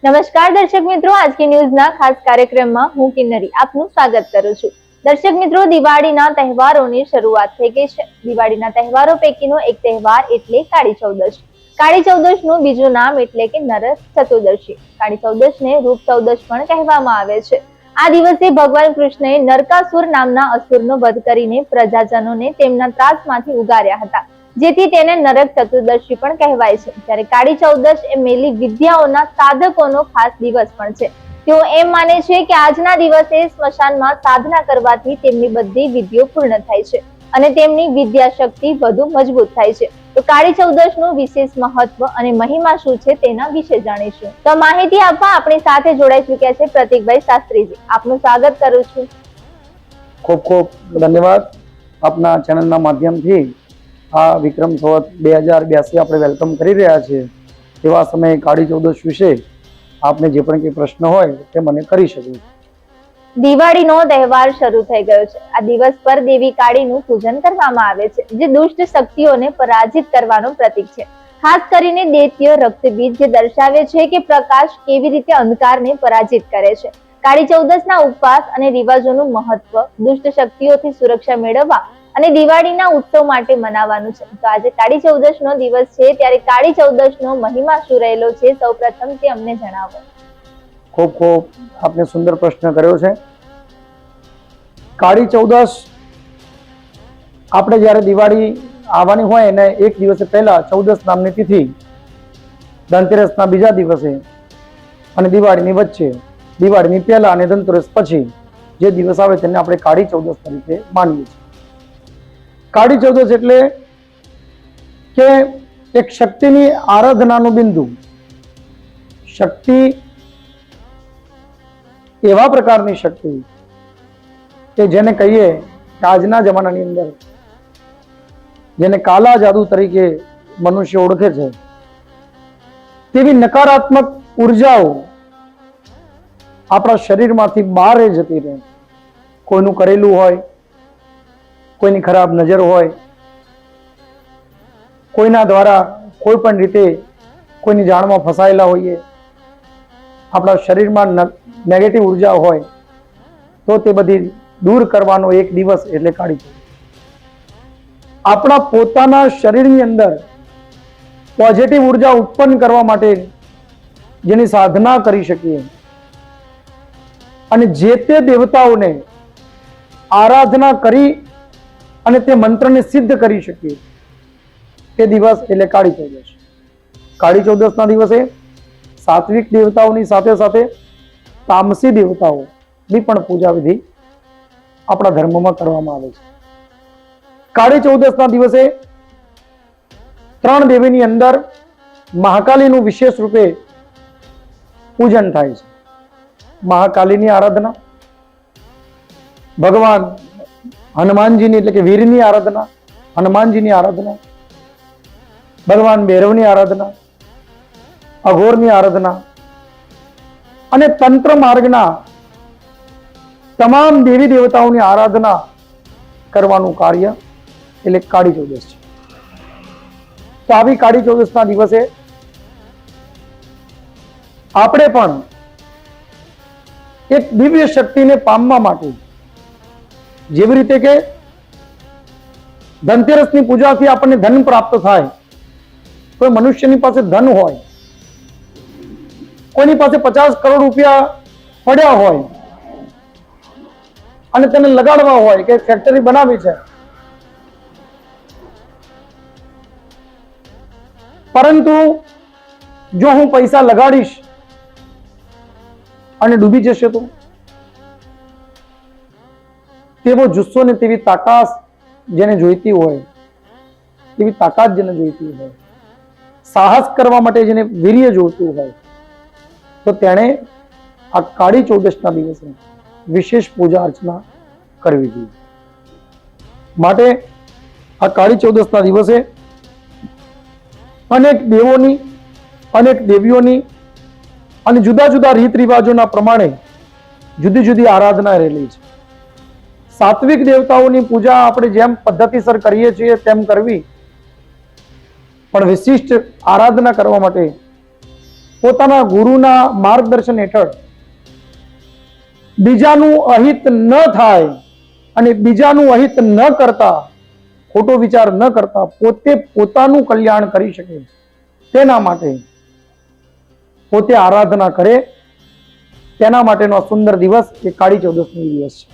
નમસ્કાર દર્શક મિત્રો, આજકી ન્યૂઝના ખાસ કાર્યક્રમમાં હું કિન્નરી આપનું સ્વાગત કરું છું। દર્શક મિત્રો, દિવાળીના તહેવારોની શરૂઆત થઈ ગઈ છે। દિવાળીના તહેવારો પૈકીનો એક તહેવાર એટલે કાળી ચૌદશ। કાળી ચૌદશનું બીજું નામ એટલે કે નરક ચતુર્દશી। કાળી ચૌદશને રૂપ ચૌદશ પણ કહેવામાં આવે છે। આ દિવસે ભગવાન કૃષ્ણએ નરકાસુર નામના અસુરનો વધ કરીને પ્રજાજનોને તેમના ત્રાસમાંથી ઉગાર્યા હતા, જેથી તેને નરક ચતુર્દશી પણ કહેવાય છે। ત્યારે કાળી ચૌદશ એ મેલી વિદ્યાઓના સાધકોનો ખાસ દિવસ પણ છે। તેઓ એમ માને છે કે આજના દિવસે સ્મશાનમાં સાધના કરવાથી તેમની બધી વિધિઓ પૂર્ણ થાય છે અને તેમની વિદ્યા શક્તિ વધુ મજબૂત થાય છે। તો કાળી ચૌદશનું વિશેષ મહત્વ અને મહિમા શું છે તેના વિશે જાણીશું। તો માહિતી આપવા આપણી સાથે જોડાઈ ચૂક્યા છે પ્રતિકભાઈ શાસ્ત્રીજી। આપનું સ્વાગત કરું છું। ખૂબ ખૂબ ધન્યવાદ। આપના ચેનલના માધ્યમથી આ વિક્રમ સંવત 2082 આપણે વેલકમ કરી રહ્યા છીએ। એવા સમયે કાળી ચૌદશ વિશે આપને જે પણ કંઈ પ્રશ્ન હોય તે મને કરી શકો। દિવાળીનો તહેવાર શરૂ થઈ ગયો છે। આ દિવસ પર દેવી કાળીનું પૂજન કરવામાં આવે છે, જે દુષ્ટ શક્તિઓને પરાજિત કરવાનું પ્રતીક છે। ખાસ કરીને દૈત્ય રક્તબીજ જે દર્શાવે છે કે પ્રકાશ કેવી રીતે અંધકારને પરાજિત કરે છે। કાળી ચૌદશના ઉપવાસ અને રિવાજોનું મહત્વ દુષ્ટ શક્તિઓથી સુરક્ષા મેળવવા અને દિવાળીના ઉત્સવ માટે મનાવવાનું છે। તો આજે કાળી ચૌદશનો દિવસ છે, ત્યારે કાળી ચૌદશનો મહિમા શું રહેલો છે, સૌપ્રથમ તે અમને જણાવો। ખૂબ ખૂબ આપને સુંદર પ્રશ્ન કર્યો છે। કાળી ચૌદશ આપણે જ્યારે દિવાળી આવવાની હોય એને એક દિવસ પહેલા ચૌદશ નામની તિથિ, ધનતેરસના બીજા દિવસે અને દિવાળીની વચ્ચે, દિવાળીની પહેલા અને ધનતેરસ પછી જે દિવસ આવે તેને આપણે કાળી ચૌદશ તરીકે માનીએ છીએ। કાળી ચૌદશ એટલે કે એક શક્તિની આરાધનાનું બિંદુ। શક્તિ એવા પ્રકારની શક્તિ કે જેને કહીએ કે આજના જમાનાની અંદર જેને કાલા જાદુ તરીકે મનુષ્ય ઓળખે છે, તેવી નકારાત્મક ઉર્જાઓ આપણા શરીરમાંથી બહાર જતી રહે। કોઈનું કરેલું હોય, કોઈની ખરાબ નજર હોય, કોઈના દ્વારા કોઈ પણ રીતે કોઈની જાળમાં ફસાયેલા હોઈએ, આપણા શરીરમાં નેગેટિવ ઉર્જા હોય તો તે બધી દૂર કરવાનો એક દિવસ એટલે કાળી ચૌદશ। આપણા પોતાના શરીરની અંદર પોઝિટિવ ઉર્જા ઉત્પન્ન કરવા માટે જેની સાધના કરી શકીએ અને જે તે દેવતાઓને આરાધના કરી અને તે મંત્રને સિદ્ધ કરી શકીએ, તે દિવસ એટલે કાળી ચૌદશ। કાળી ચૌદશના દિવસે સાત્વિક દેવતાઓની સાથે સાથે તામસી દેવતાઓની પણ પૂજા વિધિ આપણા ધર્મમાં કરવામાં આવે છે। કાળી ચૌદશના દિવસે 3 દેવીની અંદર મહાકાલીનું વિશેષ રૂપે પૂજન થાય છે। મહાકાલીની આરાધના, ભગવાન હનુમાનજીની એટલે કે વીરની આરાધના, હનુમાનજીની આરાધના, ભગવાન ભૈરવની આરાધના, અઘોરની આરાધના અને તંત્ર માર્ગના તમામ દેવી દેવતાઓની આરાધના કરવાનું કાર્ય એટલે કાળી ચૌદશ છે। તો આવી કાળી ચૌદશના દિવસે આપણે પણ એક દિવ્ય શક્તિને પામવા માટે, જેવી રીતે કે ધનતેરસની પૂજાથી આપણને ધન પ્રાપ્ત થાય, કોઈ મનુષ્યની પાસે ધન હોય, કોઈની પાસે 50 કરોડ રૂપિયા પડ્યા હોય અને તેને લગાડવા હોય કે ફેક્ટરી બનાવી છે, પરંતુ જો હું પૈસા લગાડીશ અને ડૂબી જશે તો? તેવો જુસ્સો ને તેવી તાકાત જેને જોઈતી હોય, તેવી તાકાત જેને જોઈતી હોય, સાહસ કરવા માટે જેને વીર્ય જોઈતું હોય, તો તેણે આ કાળી ચૌદશના દિવસે વિશેષ પૂજા અર્ચના કરવી જોઈએ। માટે આ કાળી ચૌદશના દિવસે અનેક દેવોની, અનેક દેવીઓની અને જુદા જુદા રીત રિવાજોના પ્રમાણે જુદી જુદી આરાધના રહેલી છે। સાત્વિક દેવતાઓની પૂજા આપણે જેમ પદ્ધતિસર કરીએ છીએ તેમ કરવી, પણ વિશિષ્ટ આરાધના કરવા માટે પોતાના ગુરુના માર્ગદર્શન હેઠળ બીજાનું અહિત ન થાય અને બીજાનું અહિત ન કરતા, ખોટો વિચાર ન કરતા પોતે પોતાનું કલ્યાણ કરી શકે તેના માટે પોતે આરાધના કરે, તેના માટેનો આ સુંદર દિવસ એ કાળી ચૌદશનો દિવસ છે.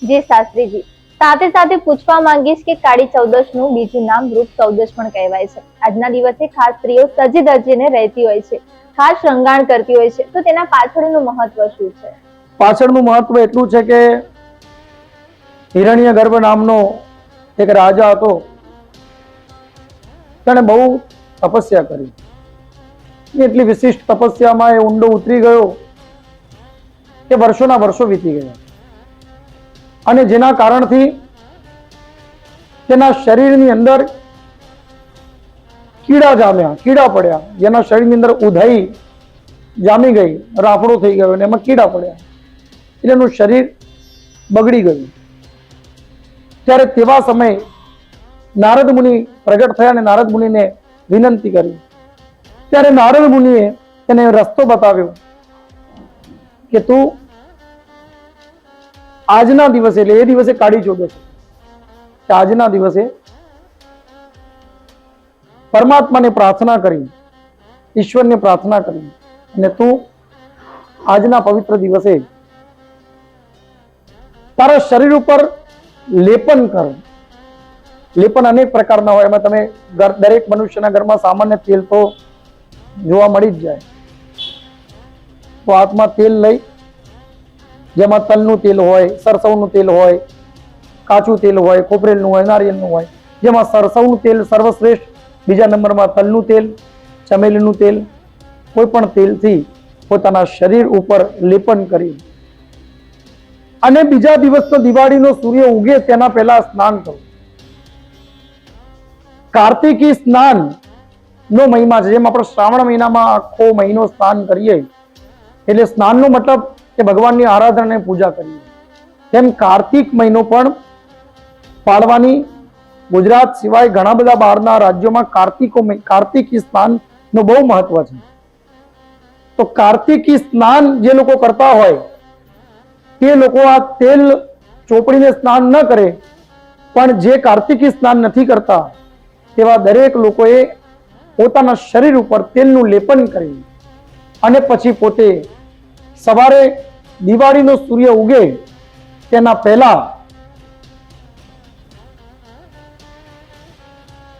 જી શાસ્ત્રીજી, સાથે સાથે પૂછવા માંગીશ કે કાળી ચૌદશ નું બીજું નામ રૂપ ચૌદશ પણ કહેવાય છે. આજના દિવસે ખાસ સ્ત્રીઓ સજી ધજીને રહેતી હોય છે, ખાસ શણગાર કરતી હોય છે, તો તેના પાછળનું મહત્વ શું છે? પાછળનું મહત્વ એટલું છે કે હિરણ્યગર્ભ નામનો એક રાજા હતો. તેણે બહુ તપસ્યા કરી. એટલી વિશિષ્ટ તપસ્યામાં એ ઊંડો ઉતરી ગયો કે વર્ષોના વર્ષો વીતી ગયા, અને જેના કારણથી તેના શરીરની અંદર કીડા જામ્યા, કીડા પડ્યા. જેના શરીરની અંદર ઉધાઈ જામી ગઈ, રાફડો થઈ ગયો અને એમાં કીડા પડ્યા, એટલે એનું શરીર બગડી ગયું. ત્યારે તેવા સમયે નારદ મુનિ પ્રગટ થયા અને નારદ મુનિને વિનંતી કરી. ત્યારે નારદ મુનિએ તેને રસ્તો બતાવ્યો કે તું આજના દિવસે, એટલે એ દિવસે કાળી ચૌદશ, કે આજના દિવસે પરમાત્માને પ્રાર્થના કરી, ઈશ્વરને પ્રાર્થના કરી, અને તું આજના પવિત્ર દિવસે તારા શરીર ઉપર લેપન કર. લેપન અનેક પ્રકારના હોય, એમાં તમે દરેક મનુષ્યના ઘરમાં સામાન્ય તેલ તો જોવા મળી જ જાય. તો હાથમાં તેલ લઈ, જેમાં તલનું તેલ હોય, સરસવનું તેલ હોય, કાચું તેલ હોય, ખોપરેલનું હોય, નારિયેળનું હોય. જેમાં સરસવનું તેલ સર્વશ્રેષ્ઠ, બીજા નંબરમાં તલનું તેલ, ચમેલીનું તેલ, કોઈ પણ તેલથી પોતાના શરીર ઉપર લેપન કરી અને બીજા દિવસનો દિવાળીનો સૂર્ય ઉગે તેના પહેલા સ્નાન કરો. કાર્તિકી સ્નાન નો મહિમા છે. જેમ આપણે શ્રાવણ મહિનામાં આખો મહિનો સ્નાન કરીએ, એટલે સ્નાનનો મતલબ કે ભગવાનની આરાધના અને પૂજા કરીએ, તેમ કાર્તિક મહિનો પણ પાળવાની ગુજરાત સિવાય ઘણા બધા બહારના રાજ્યોમાં કાર્તિકી સ્નાન નું બહુ મહત્વ છે. તો કાર્તિકી સ્નાન જે લોકો કરતા હોય તે લોકો આ તેલ ચોપડીને સ્નાન ન કરે, પણ જે કાર્તિકી સ્નાન નથી કરતા તેવા દરેક લોકોએ પોતાના શરીર ઉપર તેલનું લેપન કરી અને પછી પોતે સવારે દિવાળીનો સૂર્ય ઉગે તેના પહેલા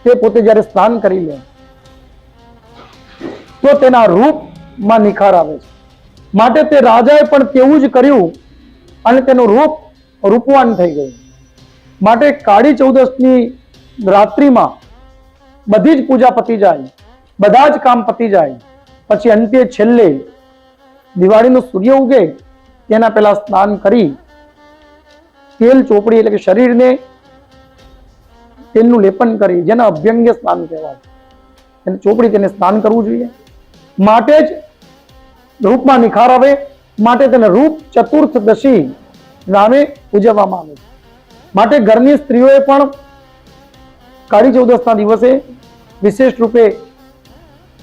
તે પોતે જ્યારે સ્નાન કરી લે તો તેના રૂપમાં નિખાર આવે છે. માટે તે રાજાએ પણ તેવું જ કર્યું અને તેનું રૂપ રૂપવાન થઈ ગયું. માટે કાળી ચૌદશની રાત્રિમાં બધી જ પૂજા પતી જાય, બધા જ કામ પતી જાય, પછી અંતે છેલ્લે દિવાળીનો સૂર્ય ઉગે તેના પહેલા સ્નાન કરી તેલ ચોપડી, એટલે કે શરીરને તેલનું લેપન કરી, જેને અભ્યંગ્ય સ્નાન કહેવાય, એને ચોપડી તેને સ્નાન કરવું જોઈએ. માટે જ રૂપમાં નિખાર આવે, માટે તેને રૂપ ચતુર્થદશી નામે ઉજવવામાં આવે છે. માટે ઘરની સ્ત્રીઓએ પણ કાળી ચૌદશના દિવસે વિશેષ રૂપે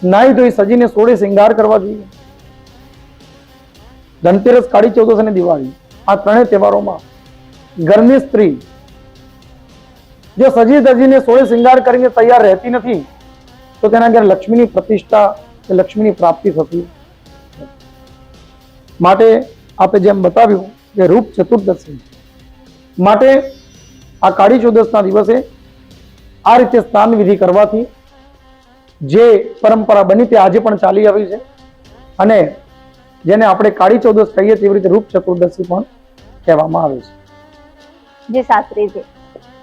નાહી ધોઈ સજીને સોળે શ્રૃંગાર કરવા જોઈએ. ધનતેરસ, કાળી ચૌદશ અને દિવાળી, આ ત્રણેય તહેવારોમાં ઘરની સ્ત્રી જો સજી ધજીને સોળે શ્રૃંગાર કરીને તૈયાર રહેતી નથી તો તેના ઘરે લક્ષ્મીની પ્રતિષ્ઠા કે લક્ષ્મીની પ્રાપ્તિ થતી. માટે આપણે જેમ બતાવ્યું કે રૂપ ચતુર્દશી, માટે આ કાળી ચૌદશના દિવસે આ રીતે સ્નાન વિધિ કરવાથી જે પરંપરા બની તે આજે પણ ચાલી આવી છે, અને જેને આપણે કાળી ચૌદશ કહીએ તેવી રીતે રૂપ ચતુર્દશી પણ કહેવામાં આવે છે. જે શાસ્ત્રીજી,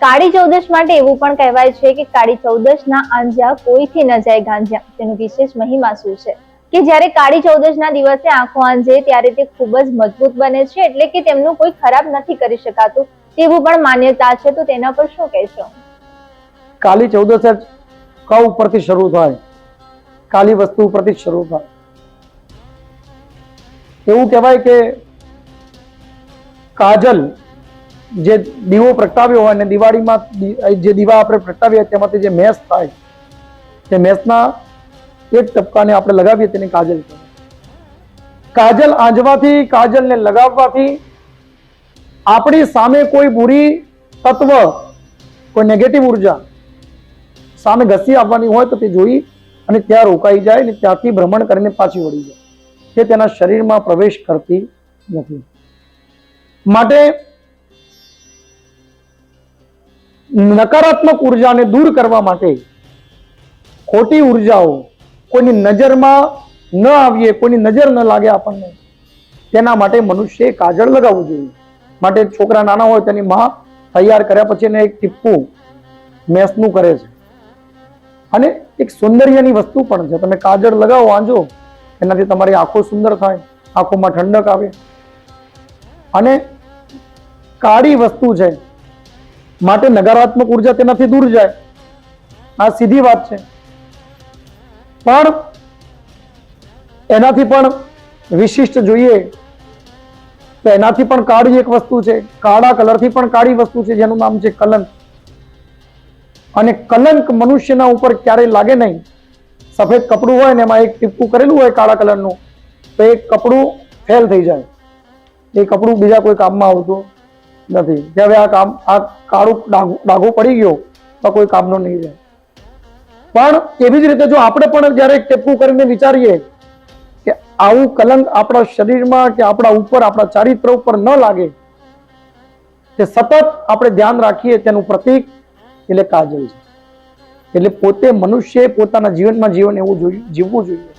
કાળી ચૌદશ માટે એવું પણ કહેવાય છે કે કાળી ચૌદશના આંજ્યા કોઈથી ન જાય ગાંજ્યા. તેનું વિશેષ મહિમા શું છે કે જ્યારે કાળી ચૌદશના દિવસે આંખો આંજે ત્યારે તે ખૂબ જ મજબૂત બને છે, એટલે કે તેમનું કોઈ ખરાબ નથી કરી શકાતું તેવું પણ માન્યતા છે. તો તેના પર શું કહેશો? કાળી ચૌદશ ક ઉપરથી શરૂ થાય, કાળી વસ્તુ ઉપરથી શરૂ થાય. એવું કહેવાય કે કાજલ જે દીવો પ્રગટાવ્યો હોય અને દિવાળીમાં જે દીવા આપણે પ્રગટાવ્યા તેમાંથી જે મેસ થાય તે મેસના એક ટપકાને આપણે લગાવીએ તેને કાજલ કહેવાય. કાજલ આંજવાથી, કાજલને લગાવવાથી આપણી સામે કોઈ બુરી તત્વ, કોઈ નેગેટિવ ઉર્જા સામે ઘસી આવવાની હોય તો તે જોઈ અને ત્યાં રોકાઈ જાય અને ત્યાંથી ભ્રમણ કરીને પાછી વળી જાય. તે તેના શરીરમાં પ્રવેશ કરતી નથી. માટે નકારાત્મક ઉર્જાને દૂર કરવા માટે, ખોટી ઉર્જાઓ કોઈની નજરમાં ન આવીએ, કોઈની નજર ન લાગે આપણને, તેના માટે મનુષ્ય કાજળ લગાવવું જોઈએ. માટે છોકરા નાના હોય તેની માં તૈયાર કર્યા પછી એને એક ટીપું મેસનું કરે છે અને એક સૌંદર્યની વસ્તુ પણ છે. તમે કાજળ લગાવો, આંજો, એનાથી તમારી આંખો સુંદર થાય, આંખોમાં ઠંડક આવે. અને કાળી વસ્તુ છે માટે નકારાત્મક ઉર્જા તેનાથી દૂર જાય. આ સીધી વાત છે. પણ એનાથી પણ વિશિષ્ટ જોઈએ તો એનાથી પણ કાળી એક વસ્તુ છે, કાળા કલરથી પણ કાળી વસ્તુ છે જેનું નામ છે કલંક. અને કલંક મનુષ્યના ઉપર ક્યારેય લાગે નહીં. સફેદ કપડું હોય ને એમાં એક ટીપું કરેલું હોય કાળા કલરનું, તો એ કપડું ફેલ થઈ જાય. એ કપડું બીજા કોઈ કામમાં આવતું નથી કે હવે આ કાળું ડાઘો પડી ગયો તો કોઈ કામનો નહીં જાય. પણ એવી જ રીતે જો આપણે પણ જ્યારે ટેપું કરીને વિચારીએ કે આવું કલંક આપણા શરીરમાં કે આપણા ઉપર, આપણા ચારિત્ર ઉપર ન લાગે, તે સતત આપણે ધ્યાન રાખીએ, તેનું પ્રતીક એટલે કાજલ છે. એટલે પોતે મનુષ્ય પોતાના જીવનમાં જીવન એવું જીવવું જોઈએ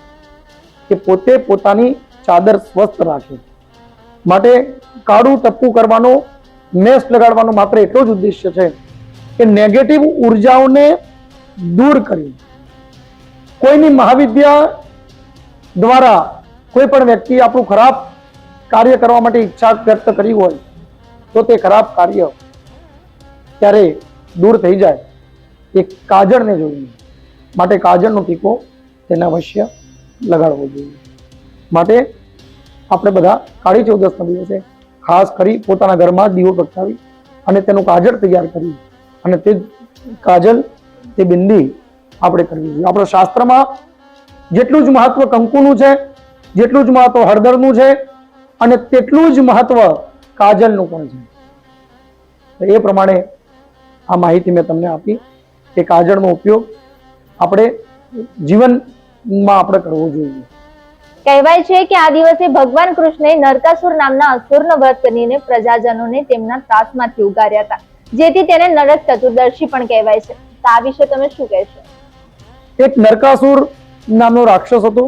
કે પોતે પોતાની ચાદર સ્વસ્થ રાખે. માટે કાળું ટપ્પું કરવાનો, મેસ લગાડવાનો માત્ર એટલો જ ઉદ્દેશ્ય છે કે નેગેટિવ ઉર્જાઓને દૂર કરી. કોઈની મહાવિદ્યા દ્વારા કોઈ પણ વ્યક્તિ આપણું ખરાબ કાર્ય કરવા માટે ઈચ્છા વ્યક્ત કરી હોય તો તે ખરાબ કાર્ય ત્યારે દૂર થઈ જાય એ કાજળને જોઈને. માટે કાજળનો ટીકો તેને અવશ્ય લગાડવો જોઈએ. માટે આપણે બધા કાળી ચૌદસના દિવસે ખાસ કરી પોતાના ઘરમાં દીવો પ્રગટાવી અને તેનું કાજળ તૈયાર કરી અને તે કાજલ, તે બિંદી આપણે કરવી જોઈએ. આપણા શાસ્ત્રમાં જેટલું જ મહત્વ કંકુનું છે, જેટલું જ મહત્વ હળદરનું છે અને તેટલું જ મહત્વ કાજલનું પણ છે. એ પ્રમાણે આ માહિતી મેં તમને આપી કે કાજળનો ઉપયોગ આપણે જીવનમાં આપણે કરવો જોઈએ. કહેવાય છે કે આ દિવસે ભગવાન કૃષ્ણે નરકાસુર નામના અસુરનો વધ કરીને પ્રજાજનોને તેમના ત્રાસમાંથી ઉગાર્યા હતા, જેથી તેને નરક ચતુર્દશી પણ કહેવાય છે. તો આ વિશે તમે શું કહેશો? એક નરકાસુર નામનો રાક્ષસ હતો,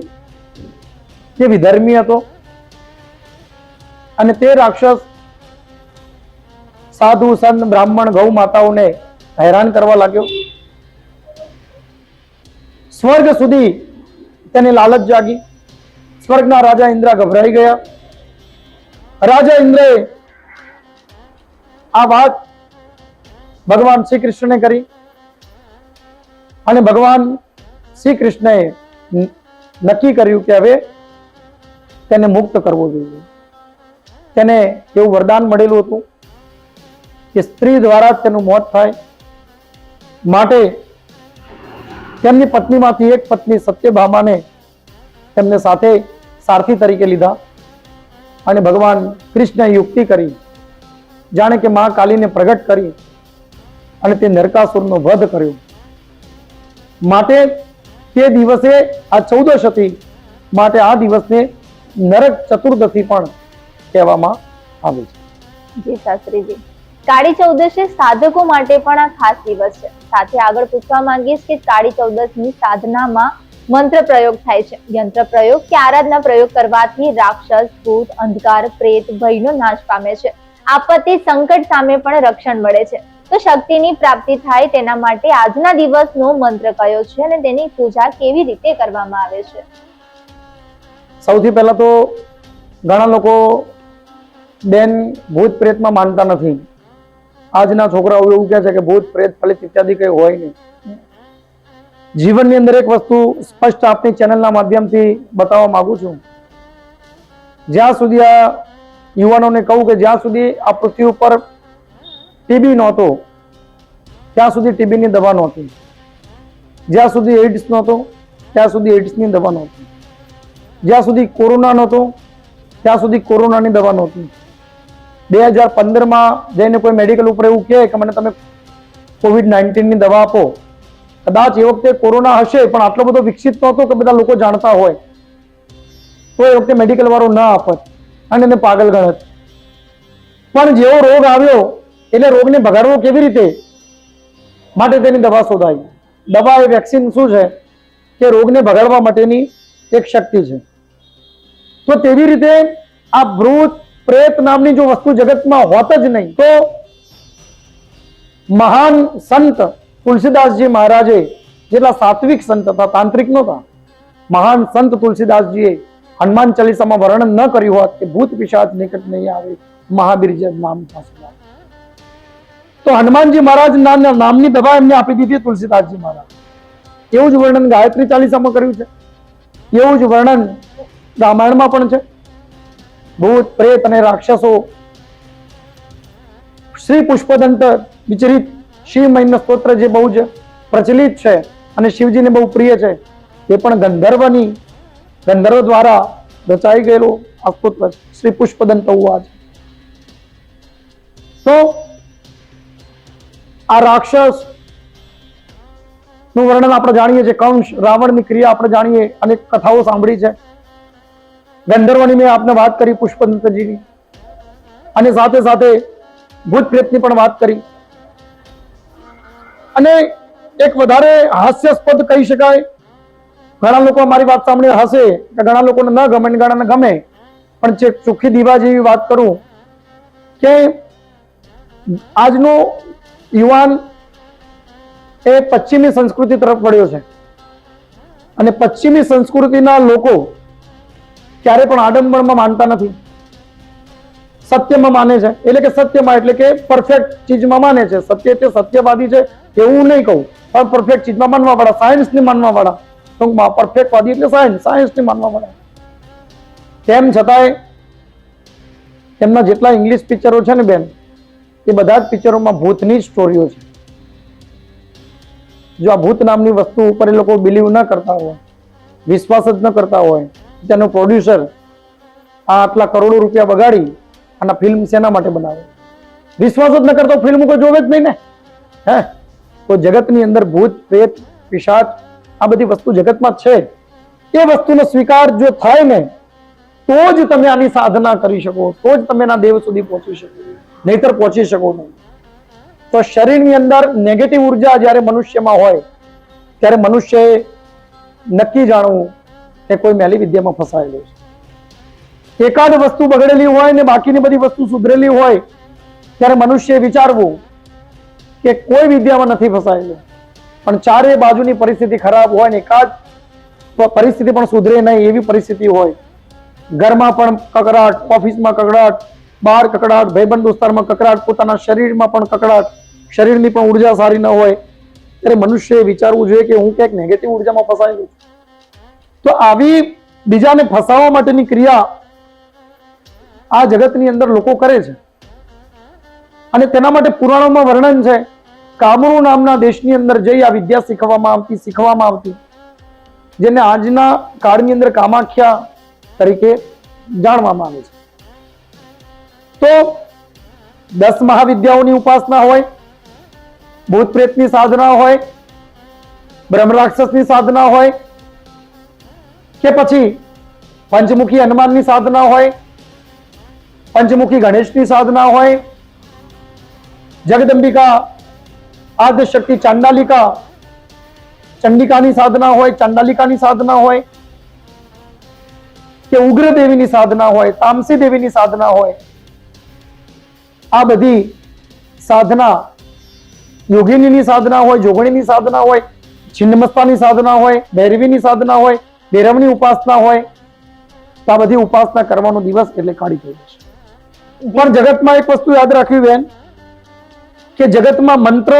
તે વિધર્મી હતો અને તે રાક્ષસ સાધુ, સંત, બ્રાહ્મણ, ગૌ માતાઓને હેરાન કરવા લાગ્યો. સ્વર્ગ સુધી તેને લાલચ જાગી. સ્વર્ગના રાજા ઇન્દ્ર ગભરાઈ ગયા. રાજા ઇન્દ્રએ આ વાત ભગવાન શ્રી કૃષ્ણને કરી અને ભગવાન શ્રી કૃષ્ણએ નક્કી કર્યું કે હવે તેને મુક્ત કરવો જોઈએ. તેને એવું વરદાન મળેલું હતું કે સ્ત્રી દ્વારા જ તેનું મોત થાય. માટે તેમની પત્નીમાંથી એક પત્ની સત્યભામાને તેમને સાથે સારથી તરીકે લીધા અને ભગવાન કૃષ્ણએ યુક્તિ કરી, જાણે કે મા કાલીને પ્રગટ કરી અને તે નરકાસુરનો વધ કર્યો. માટે તે દિવસે આ 14 હતી. માટે આ દિવસને નરક ચતુર્દશી પણ કહેવામાં આવે છે. જી શાસ્ત્રીજી, કાળી ચૌદશ સાધકો માટે પણ આ ખાસ દિવસ છે. સાથે આગળ પૂછવા માંગીશ કે કાળી ચૌદશની સાધનામાં મંત્ર પ્રયોગ થાય છે. યંત્ર પ્રયોગ કે આરાધના પ્રયોગ કરવાથી રાક્ષસ, ભૂત, અંધકાર, પ્રેત, ભયનો નાશ પામે છે. આપત્તિ, સંકટ સામે પણ રક્ષણ મળે છે. તો શક્તિની પ્રાપ્તિ થાય તેના માટે આજના દિવસનો મંત્ર કયો છે અને તેની પૂજા કેવી રીતે કરવામાં આવે છે? સૌથી પહેલા તો ઘણા લોકો બેન ભૂત પ્રેતમાં માનતા નથી. આજના છોકરાઓ એવું કહે છે કે ભૂત પ્રેત ફલિત ઇત્યાદિ કઈ હોય નહીં. જીવનની અંદર એક વસ્તુ સ્પષ્ટ આપની ચેનલના માધ્યમથી બતાવવા માંગુ છું. જ્યાં સુધી આ યુવાનોને કહું કે જ્યાં સુધી આ પૃથ્વી ઉપર ટીબી નહોતો ત્યાં સુધી ટીબીની દવા નહોતી, જ્યાં સુધી એઇડ્સ નહોતો ત્યાં સુધી એડ્સની દવા નહોતી. જ્યાં સુધી કોરોના નહોતો ત્યાં સુધી કોરોનાની દવા નહોતી. 2015માં જઈને કોઈ મેડિકલ ઉપર એવું કહે કે મને તમે COVID-19 ની દવા આપો, કદાચ એ વખતે કોરોના હશે પણ આટલો બધો વિકસિત નહોતો કે બધા લોકો જાણતા હોય, તો એ વખતે મેડિકલ વાળો ના આપત અને એને પાગલ ગણત. પણ જેવો રોગ આવ્યો એટલે રોગને ભગાડવો કેવી રીતે, માટે તેની દવા શોધાઈ. દવા એ વેક્સિન શું છે કે રોગને ભગાડવા માટેની એક શક્તિ છે. તો તેવી રીતે આ ભૂત પ્રેત નામની જો વસ્તુ જગતમાં હોત જ નહીં તો મહાન સંત તુલસીદાસજી મહારાજે, જેટલા સાત્વિક સંત હતા, તાંત્રિક નહોતા, મહાન સંત તુલસીદાસજીએ હનુમાન ચાલીસામાં વર્ણન ન કર્યું હોત કે ભૂત પિશાચ નિકટ નહીં આવે, મહાવીર જબ નામ પાસમાં, તો હનુમાનજી મહારાજ નામની દવા એમને આપી દીધી તુલસીદાસજી મહારાજ. એવું જ વર્ણન ગાયત્રી ચાલીસામાં કર્યું છે, એવું જ વર્ણન રામાયણમાં પણ છે. ભૂત પ્રેત અને રાક્ષસો શ્રી પુષ્પદંત વિચરિત શિવ મહિમ્ન સ્તોત્ર જે બહુ જ પ્રચલિત છે અને શિવજીને બહુ પ્રિય છે, એ પણ ગંધર્વ દ્વારા રચાઈ ગયેલું આ સ્તોત્ર છે, શ્રી પુષ્પદંત ઉવાચ. તો આ રાક્ષસ નું વર્ણન આપણે જાણીએ છીએ, કંસ રાવણની ક્રિયા આપણે જાણીએ, અનેક કથાઓ સાંભળી છે. ગંધર્વની મેં આપને વાત કરી, પુષ્પદંતજીની, અને સાથે સાથે ભૂત પ્રેતની પણ વાત કરી. અને એક વધારે હાસ્યાસ્પદ કહી શકાય, ઘણા લોકો મારી વાત સાંભળીને હસે કે ઘણા લોકોને ન ગમે ને ઘણાને ગમે, પણ ચોખ્ખી દીવા જેવી વાત કરું કે આજનો યુવાન એ પશ્ચિમી સંસ્કૃતિ તરફ વળ્યો છે અને પશ્ચિમી સંસ્કૃતિના લોકો ક્યારે પણ આડંબરમાં માનતા નથી, સત્યમાં માને છે. એટલે કે સત્યમાં એટલે કે પરફેક્ટ ચીજમાં માને છે. સત્ય એટલે સત્યવાદી છે એવું નહીં કહું, પણ પરફેક્ટ ચીજમાં માનવા વાળા, સાયન્સને માનવા વાળા, ટૂંકમાં પરફેક્ટવાદી એટલે સાયન્સને માનવા વાળા. તેમ છતાંય એમના જેટલા ઇંગ્લિશ પિક્ચરો છે ને બેન, એ બધા જ પિક્ચરોમાં ભૂતની જ સ્ટોરીઓ છે. જો આ ભૂત નામની વસ્તુ ઉપર એ લોકો બિલીવ ન કરતા હોય, વિશ્વાસ જ ન કરતા હોય, તેનો પ્રોડ્યુસર આ આટલા કરોડો રૂપિયા બગાડી અને ફિલ્મ શેના માટે બનાવે, વિશ્વાસ જ ન કરતો, ફિલ્મ કોઈ જોવે જ નહીં ને. હે, તો જગતની અંદર ભૂત પ્રેત પિશાચ આ બધી વસ્તુ જગતમાં છે. એ વસ્તુનો સ્વીકાર જો થાય ને તો જ તમે આની સાધના કરી શકો, તો જ તમે એના દેવ સુધી પહોંચી શકો, નહીતર પહોંચી શકો નહીં. તો શરીરની અંદર નેગેટિવ ઉર્જા જ્યારે મનુષ્યમાં હોય ત્યારે મનુષ્યએ નક્કી જાણવું કે કોઈ મેલી વિદ્યામાં ફસાયેલો છે. એકાદ વસ્તુ બગડેલી હોય ને બાકીની બધી વસ્તુ સુધરેલી હોય ત્યારે મનુષ્યએ વિચારવું કે કોઈ વિદ્યામાં નથી ફસાયેલો, પણ ચારે બાજુની પરિસ્થિતિ ખરાબ હોય ને એકાદ પરિસ્થિતિ પણ સુધરે નહીં એવી પરિસ્થિતિ હોય, ઘરમાં પણ કકડાટ, ઓફિસમાં કકડાટ, બહાર કકડાટ, ભાઈબંધ દોસ્તારમાં કકડાટ, પોતાના શરીરમાં પણ કકડાટ, શરીરની પણ ઉર્જા સારી ન હોય, ત્યારે મનુષ્યએ વિચારવું જોઈએ કે હું ક્યાંક નેગેટિવ ઉર્જામાં ફસાયેલો છું. તો આવી બીજાને ફસાવવા માટેની ક્રિયા આ જગતની અંદર લોકો કરે છે અને તેના માટે પુરાણોમાં વર્ણન છે. કામરૂ નામના દેશની અંદર જઈ આ વિદ્યા શીખવામાં આવતી, જેને આજના કાળની અંદર કામાખ્યા તરીકે જાણવામાં આવે છે. તો 10 મહાવિદ્યાઓની ઉપાસના હોય, ભૂત પ્રેતની સાધના હોય, બ્રહ્મ રાક્ષસની સાધના હોય, કે પછી પંચમુખી હનુમાનની સાધના હોય, પંચમુખી ગણેશની સાધના હોય, જગદંબિકા આદ્યશક્તિ ચંડિકાની સાધના હોય, ચંડાલિકાની સાધના હોય, કે ઉગ્ર દેવીની સાધના હોય, તામસી દેવીની સાધના હોય. આ બધી સાધના, યોગિનીની સાધના હોય, જોગણીની સાધના હોય, છિન્નમસ્તાની સાધના હોય, ભૈરવીની સાધના હોય, ભૈરવની ઉપાસના હોય. તો આ બધી ઉપાસના કરવાનો દિવસ એટલે કાળી ચૌદશ. પણ જગતમાં એક વસ્તુ યાદ રાખવી બેન, કે જગતમાં મંત્ર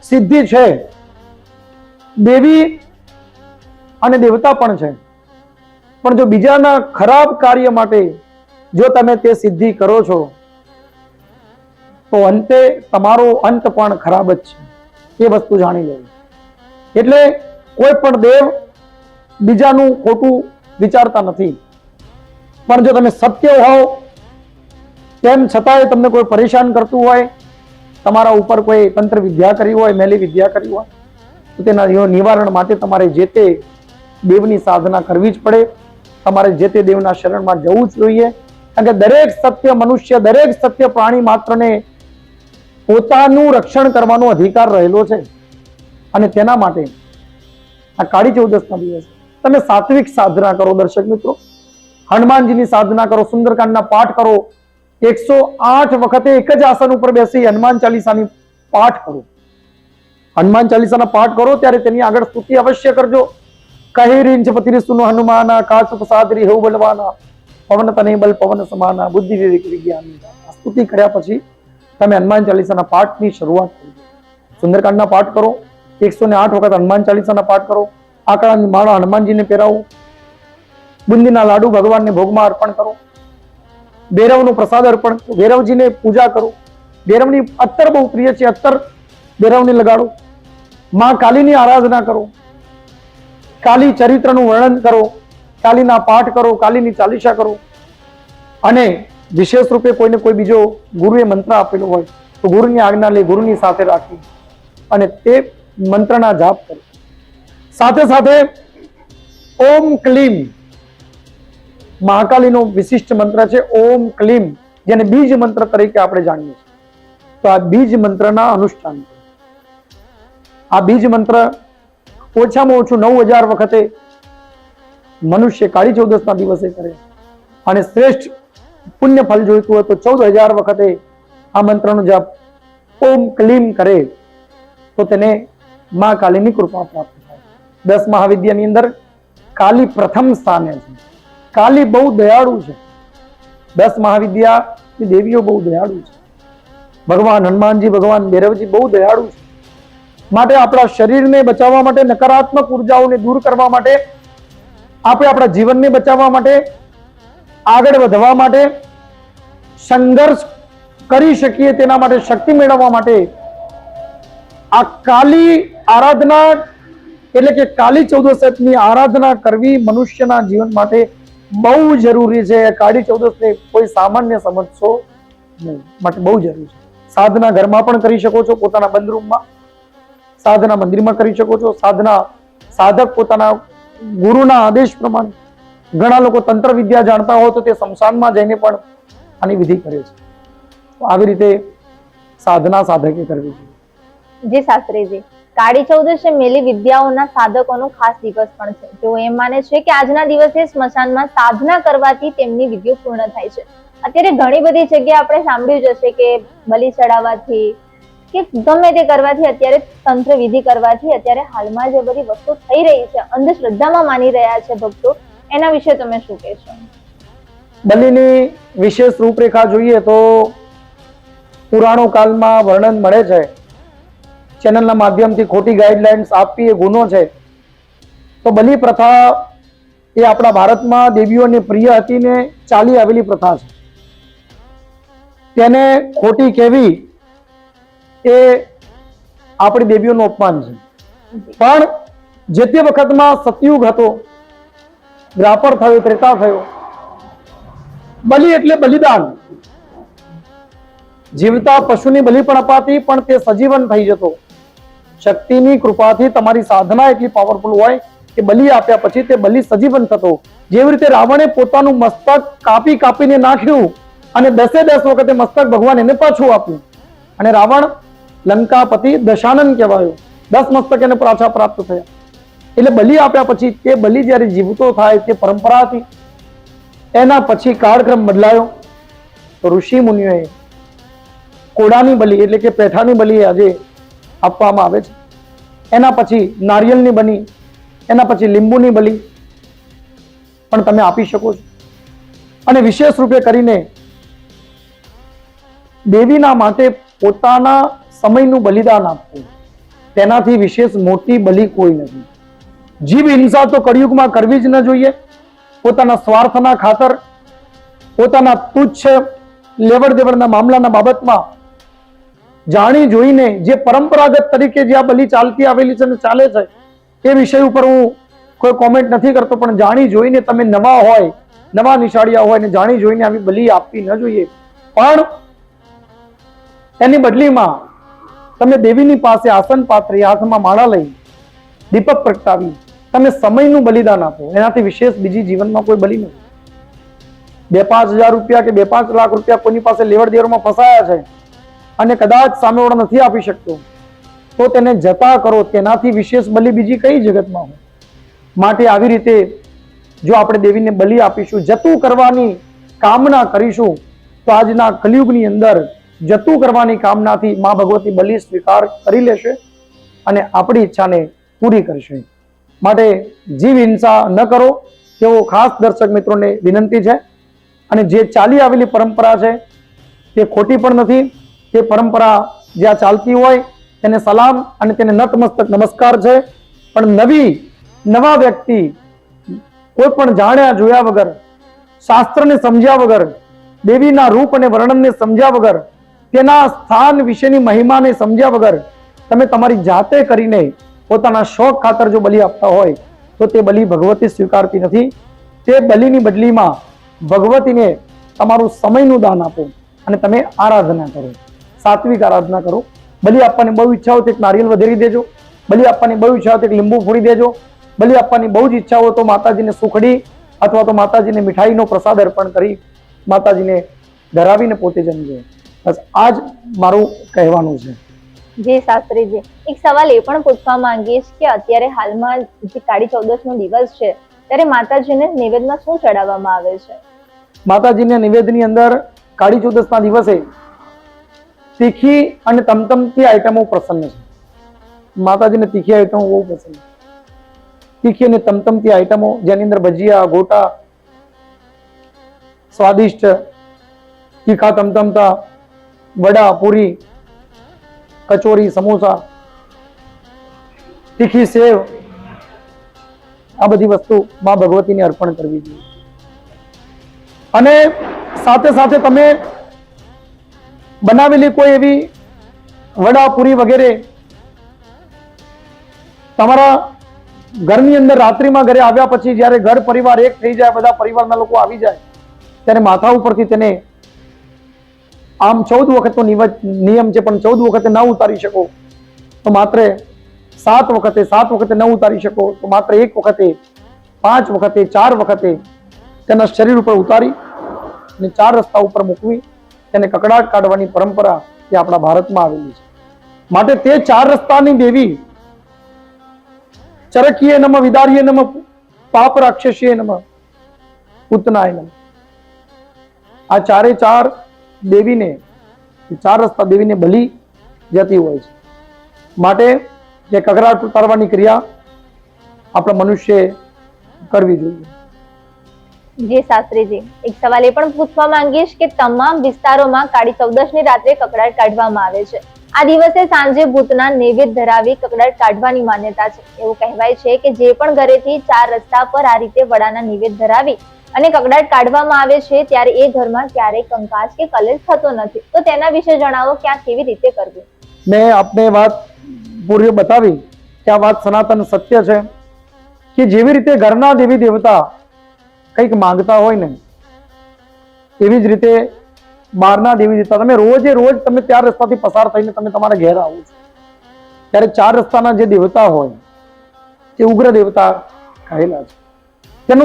સિદ્ધિ છે, દેવી અને દેવતા પણ છે, પણ જો બીજાના ખરાબ કાર્ય માટે જો તમે તે સિદ્ધિ કરો છો તો અંતે તમારો અંત પણ ખરાબ જ છે. એ વસ્તુ જાણી લેવી. એટલે કોઈ પણ દેવ બીજાનું ખોટું વિચારતા નથી. પણ જો તમે સત્ય હોવ તેમ છતાંય તમને કોઈ પરેશાન કરતું હોય, તમારા ઉપર કોઈ તંત્ર વિદ્યા કરી હોય, મેલી વિદ્યા કરી હોય, તો તેના નિવારણ માટે તમારે જે તે દેવની સાધના કરવી જ પડે. તમારે જે તે દેવના શરણમાં જવું જ જોઈએ. કારણ કે દરેક સત્ય મનુષ્ય, દરેક સત્ય પ્રાણી માત્રને પોતાનું રક્ષણ કરવાનો અધિકાર રહેલો છે. અને તેના માટે આ કાળી ચૌદસના દિવસે તમે સાત્વિક સાધના કરો. દર્શક મિત્રો, હનુમાનજીની સાધના કરો, સુંદરકાંડના પાઠ કરો, 108 વખતે એક જ આસન ઉપર બેસી હનુમાન ચાલીસાની પાઠ કરો. હનુમાન ચાલીસાના પાઠ કરો ત્યારે તેની આગળ સ્તુતિ અવશ્ય કરજો. કહી રીંચ પતિરી સુનો હનુમાના, કાચુક સાદરી હેવ બલવાના, પવન તને બલ પવન સમાના, બુદ્ધિ વિવેક વિજ્ઞાન. સ્તુતિ કર્યા પછી તમે હનુમાન ચાલીસાના પાઠની શરૂઆત કરજો. સુંદરકાંડના પાઠ કરો, 108 વખત હનુમાન ચાલીસાના પાઠ કરો. આકડાની માળા હનુમાનજીને પહેરાવો. બુંદીના લાડુ ભગવાનને ભોગમાં અર્પણ કરો. ભૈરવનો પ્રસાદ અર્પણ કરો. ભૈરવજીને પૂજા કરો. ભૈરવની અત્તર બહુ પ્રિય છે, અત્તર ભૈરવને લગાડો. માં કાલીની આરાધના કરો. કાલી ચરિત્રનું વર્ણન કરો. કાલીના પાઠ કરો, કાલીની ચાલીસા કરો. અને વિશેષ રૂપે કોઈને કોઈ બીજો ગુરુએ મંત્ર આપેલો હોય તો ગુરુની આજ્ઞા લઈ, ગુરુની સાથે રાખી અને તે મંત્રના જાપ કરો. સાથે સાથે ઓમ ક્લીમ મહાકાલીનો વિશિષ્ટ મંત્ર છે. ઓમ ક્લીમ, જેને બીજ મંત્ર તરીકે આપણે જાણીએ છીએ. તો આ બીજ મંત્રના અનુષ્ઠાન, આ બીજ મંત્ર ઓછામાં ઓછું 9000 વખતે મનુષ્ય કાળી ચૌદસના દિવસે કરે. અને શ્રેષ્ઠ પુણ્ય ફળ જોઈતું હોય તો 14000 વખતે આ મંત્રનો જાપ ઓમ ક્લીમ કરે તો તેને મા કાલીની કૃપા પ્રાપ્ત થાય. 10 મહાવિદ્યાની અંદર કાલી પ્રથમ સ્થાને છે. કાલી બહુ દયાળુ છે. 10 મહાવિદ્યાની દેવીઓ બહુ દયાળુ છે. ભગવાન હનુમાનજી, ભગવાન ભૈરવજી બહુ દયાળુ છે. માટે આપણા શરીરને બચાવવા માટે, નકારાત્મક ઉર્જાઓને દૂર કરવા માટે, આપણે આપણા જીવનને બચાવવા માટે, આગળ વધવા માટે, સંઘર્ષ કરી શકીએ તેના માટે, શક્તિ મેળવવા માટે આ કાલી આરાધના એટલે કે કાલી ચૌદસની આરાધના કરવી મનુષ્યના જીવન માટે બહુ જરૂરી છે. કાળી ચૌદસને કોઈ સામાન્ય સમજશો નહીં, માટે બહુ જરૂરી છે. સાધના ઘરમાં પણ કરી શકો છો, પોતાના બંધ રૂમમાં. સાધના મંદિરમાં કરી શકો છો. સાધના સાધક પોતાના ગુરુના આદેશ પ્રમાણે, ઘણા લોકો તંત્ર વિદ્યા જાણતા હોય તો તે સ્મશાનમાં જઈને પણ આની વિધિ કરે છે. તો આવી રીતે સાધના સાધકે કરવી જોઈએ. જી શાસ્ત્રીજી, કાળી ચૌદશ એ મેલી વિદ્યાઓના સાધકોનો ખાસ દિવસ પણ છે. તેઓ એમ માને છે કે આજના દિવસે સ્મશાનમાં સાધના કરવાથી તેમની વિધિઓ પૂર્ણ થાય છે. અત્યારે ઘણી બધી જગ્યાએ આપણે સાંભળ્યું જ હશે કે બલિ ચડાવવાથી કે ગમે તે કરવાથી, અત્યારે તંત્ર વિધિ કરવાથી અત્યારે હાલમાં જે બધી વસ્તુ થઈ રહી છે, અંધશ્રદ્ધામાં માની રહ્યા છે ભક્તો, એના વિશે તમે શું કહેશો? બલિની વિશેષ રૂપરેખા જોઈએ તો પુરાણો કાળમાં વર્ણન મળે છે. ચેનલના માધ્યમથી ખોટી ગાઈડલાઇન્સ આપવી એ ગુનો છે. તો બલિ પ્રથા એ આપણા ભારતમાં દેવીઓને પ્રિય હતી ને ચાલી આવેલી પ્રથા છે. તેને ખોટી કહેવી એ આપણી દેવીઓનું અપમાન છે. પણ જે તે વખતમાં સતયુગ હતો, દ્વાપર થયો, ત્રેતા થયો. બલિ એટલે બલિદાન. જીવતા પશુની બલિ પણ અપાતી, પણ તે સજીવન થઈ જતો. શક્તિની કૃપાથી તમારી સાધના એટલી પાવરફુલ હોય કે બલિ આપ્યા પછી તે બલિ સજીવન થતો. જેવી રીતે રાવણે પોતાનું મસ્તક કાપી કાપીને નાખ્યું અને 10 વખતે મસ્તક ભગવાન એને પાછું આપ્યું, અને રાવણ લંકાપતિ દશાનન કહેવાયો. 10 મસ્તક એને પાછા પ્રાપ્ત થયા. એટલે બલિ આપ્યા પછી તે બલિ જ્યારે જીવતો થાય તે પરંપરા હતી. એના પછી કાળક્રમ બદલાયો તો ઋષિ મુનિઓએ કોડાની બલિ એટલે કે પેઠાની બલિ આજે આપવામાં આવે છે. એના પછી નારિયેળની બલિ, એના પછી લીંબુની બલિ પણ તમે આપી શકો છો. અને વિશેષ રૂપે કરીને દેવીના માટે પોતાના સમયનું બલિદાન આપવું, તેનાથી વિશેષ મોટી બલિ કોઈ નથી. જીવ હિંસા તો કળિયુગમાં કરવી જ ન જોઈએ. પોતાના સ્વાર્થના ખાતર, પોતાના તુચ્છ લેવડ દેવડના મામલાના બાબતમાં જાણી જોઈને જે પરંપરાગત તરીકે જે આ બલિ ચાલતી આવેલી છે અને ચાલે છે, એ વિષય ઉપર હું કોઈ કોમેન્ટ નથી કરતો, પણ જાણી જોઈને તમે નવા હોય, નવા નિશાળિયા હોય ને જાણી જોઈને આવી બલી આપવી ન જોઈએ. પણ એની બદલીમાં તમે દેવીની પાસે આસન પાથરી, હાથમાં માળા લઈ, દીપક પ્રગટાવી તમે સમયનું બલિદાન આપો. એનાથી વિશેષ બીજી જીવનમાં કોઈ બલિ નથી. 2-5 હજાર રૂપિયા કે 2-5 લાખ રૂપિયા કોઈની પાસે લેવડ દેવડમાં ફસાયા છે અને કદાચ સામેવાળો નથી આપી શકતો, તો તેને જતા કરો. તેનાથી વિશેષ બલિ બીજી કઈ જગતમાં હોય? માટે આવી રીતે જો આપણે દેવીને બલિ આપીશું, જતું કરવાની કામના કરીશું, તો આજના કલિયુગની અંદર જતું કરવાની કામનાથી માં ભગવતી બલિ સ્વીકાર કરી લેશે અને આપણી ઈચ્છાને પૂરી કરશે. માટે જીવ હિંસા ન કરો તેવો ખાસ દર્શક મિત્રોને વિનંતી છે. અને જે ચાલી આવેલી પરંપરા છે તે ખોટી પણ નથી. તે પરંપરા જ્યાં ચાલતી હોય તેને સલામ અને તેને નતમસ્તક નમસ્કાર છે. પણ નવા વ્યક્તિ કોઈ પણ જાણ્યા જોયા વગર, શાસ્ત્રને સમજ્યા વગર, દેવીના રૂપ અને વર્ણનને સમજ્યા વગર, તેના સ્થાન વિશેની મહિમાને સમજ્યા વગર તમે તમારી જાતે કરીને પોતાના શોખ ખાતર જો બલિ આપતા હોય તો તે બલિ ભગવતી સ્વીકારતી નથી. તે બલિની બદલીમાં ભગવતીને તમારું સમયનું દાન આપો અને તમે આરાધના કરો, સાત્વિક આરાધના કરો. બલિ આપવાની બહુ ઈચ્છા હોય તો એક નારિયેળ વધેરી દેજો. બલિ આપવાની બહુ ઈચ્છા હોય તો એક લીંબુ ફોડી દેજો. બલિ આપવાની બહુ જ ઈચ્છા હોય તો માતાજીને સુખડી અથવા તો માતાજીને મીઠાઈનો પ્રસાદ અર્પણ કરી માતાજીને ધરાવીને પોતે જમજો. બસ આ જ મારું કહેવાનું છે. જી શાસ્ત્રીજી, એક સવાલ એ પણ પૂછવા માંગીશ કે અત્યારે હાલમાં જે કાળી ચૌદશનો દિવસ છે ત્યારે માતાજીને નૈવેદ્યમાં શું ચડાવવામાં આવે છે? માતાજીને નિવેદની અંદર કાળી ચૌદશના દિવસે તીખી અને તમતમતી આઈટમો પ્રસન્ન છે. માતાજીને તીખી આઈટમો બહુ પસંદ છે. તીખી અને તમતમતી આઈટમો જેની અંદર ભજીયા, ગોટા, સ્વાદિષ્ટ તીખા તમતમતા વડા, પૂરી, કચોરી, સમોસા, તીખી સેવ, આ બધી વસ્તુ માં ભગવતીને અર્પણ કરવી જોઈએ. અને સાથે સાથે તમે બનાવેલી કોઈ એવી વડા, પૂરી વગેરે તમારા ઘરની અંદર રાત્રિમાં ઘરે આવ્યા પછી જ્યારે ઘર પરિવાર એક થઈ જાય, બધા પરિવારના લોકો આવી જાય, ત્યારે માથા ઉપરથી તેને આમ 14 વખતનો નિયમ છે, પણ 14 વખતે ન ઉતારી શકો તો માત્ર 7 વખતે ન ઉતારી શકો તો માત્ર 1 વખતે, 5 વખતે, 4 વખતે તેના શરીર ઉપર ઉતારી અને 4 રસ્તા ઉપર મૂકવી, તેને કકડાટ કાઢવાની પરંપરા એ આપણા ભારતમાં આવેલી છે. માટે તે 4 રસ્તાની દેવી ચરકીય નમઃ, વિદારીય નમઃ, પાપ રાક્ષસીય નમઃ, પૂતનાય નમઃ, આ 4 દેવીને, 4 રસ્તા દેવીને બલિ જતી હોય છે. માટે જે કકડાટ ઉતારવાની ક્રિયા આપણે મનુષ્ય કરવી જોઈએ. જી શાસ્ત્રીજી, એક સવાલ એ પણ પૂછવા માંગીશ કે તમામ વિસ્તારોમાં કાળી ચૌદશની રાત્રે કકડાટ કાઢવામાં આવે છે. આ દિવસે સાંજે ભૂતના નૈવેદ્ય ધરાવી કકડાટ કાઢવાની માન્યતા છે. એવું કહેવાય છે કે જે પણ ઘરેથી 4 રસ્તા પર આ રીતે વડાના નૈવેદ્ય ધરાવી અને કકડાટ કાઢવામાં આવે છે ત્યારે એ ઘરમાં ક્યારેય કંકાસ કે કલેશ થતો નથી. તો તેના વિશે જણાવો કે આ કેવી રીતે કરવું? મેં આપને વાત પૂર્વે બતાવી કે આ વાત સનાતન સત્ય છે કે જેવી રીતે ઘરના દેવી દેવતા કંઈક માંગતા હોય ને એવી જ રીતે બહારના દેવી દેવતા, તમે રોજે રોજ તમે 4 રસ્તાથી પસાર થઈને તમે તમારા ઘેર આવો છો ત્યારે 4 રસ્તાના જે દેવતા હોય તે ઉગ્ર દેવતા કહેલા છે.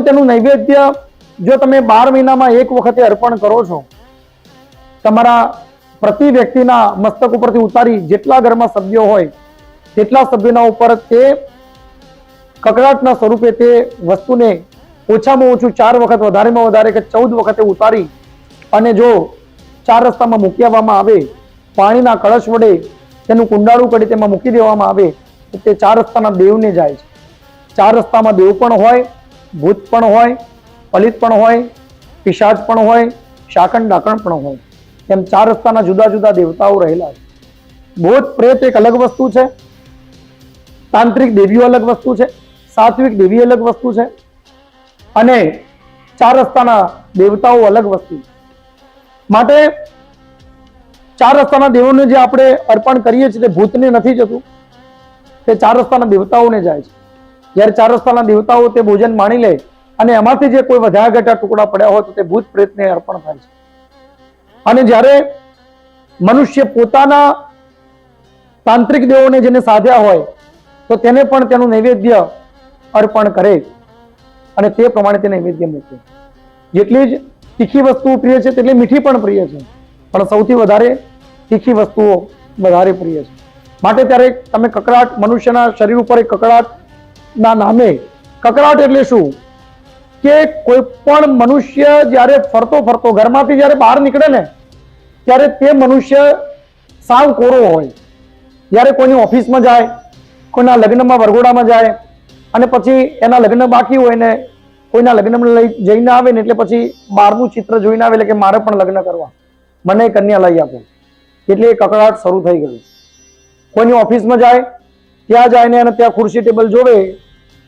તેનું નૈવેદ્ય જો તમે 12 મહિનામાં 1 વખતે અર્પણ કરો છો, તમારા પ્રતિ વ્યક્તિના મસ્તક ઉપરથી ઉતારી જેટલા ઘરમાં સભ્યો હોય તેટલા સભ્યોના ઉપર તે કકડાટના સ્વરૂપે તે વસ્તુને ઓછામાં ઓછું 4 વખત, વધારેમાં વધારે કે 14 વખતે ઉતારી અને જો 4 રસ્તામાં મૂકી આવવામાં આવે, પાણીના કળશ વડે તેનું કુંડાળું કરી તેમાં મૂકી દેવામાં આવે તો તે 4 રસ્તાના દેવને જાય છે. 4 રસ્તામાં દેવ પણ હોય, ભૂત પણ હોય, પલિત પણ હોય, પિશાચ પણ હોય, શાકણ ડાકણ પણ હોય. તેમ 4 રસ્તાના જુદા જુદા દેવતાઓ રહેલા છે. ભૂત પ્રેત એક અલગ વસ્તુ છે, તાંત્રિક દેવીઓ અલગ વસ્તુ છે, સાત્વિક દેવી અલગ વસ્તુ છે અને 4 રસ્તાના દેવતાઓ અલગ વસ્તુ. માટે 4 રસ્તાના દેવોને જે આપણે અર્પણ કરીએ છીએ તે ભૂતને નથી જતું, તે 4 રસ્તાના દેવતાઓને જાય છે. જ્યારે ચાર રસ્તાના દેવતાઓ તે ભોજન માણી લે અને એમાંથી જે કોઈ વધ્યા ઘટા ટુકડા પડ્યા હોય તો તે ભૂત પ્રેતને અર્પણ થાય છે. અને જ્યારે મનુષ્ય પોતાના તાંત્રિક દેવોને જેને સાધ્યા હોય તો તેને પણ તેનું નૈવેદ્ય અર્પણ કરે અને તે પ્રમાણે તે નૈવેદ્ય મૂકે. જેટલી જ તીખી વસ્તુઓ પ્રિય છે તેટલી મીઠી પણ પ્રિય છે, પણ સૌથી વધારે તીખી વસ્તુઓ વધારે પ્રિય છે. માટે ત્યારે તમે કકળાટ, મનુષ્યના શરીર ઉપર એક કકળાટના નામે, કકળાટ એટલે શું કે કોઈ પણ મનુષ્ય જ્યારે ફરતો ફરતો ઘરમાંથી જ્યારે બહાર નીકળે ને ત્યારે તે મનુષ્ય સાવ કોરો હોય. જ્યારે કોઈની ઓફિસમાં જાય, કોઈના લગ્નમાં વરઘોડામાં જાય અને પછી એના લગ્ન બાકી હોય ને કોઈના લગ્નમાં લઈ જઈને આવે ને એટલે પછી બહારનું ચિત્ર જોઈને આવે એટલે કે મારે પણ લગ્ન કરવા, મને કન્યા લઈ આપો, એટલે એ કકળાટ શરૂ થઈ ગયું. કોઈની ઓફિસમાં જાય, ત્યાં જાય ને અને ત્યાં ખુરશી ટેબલ જોવે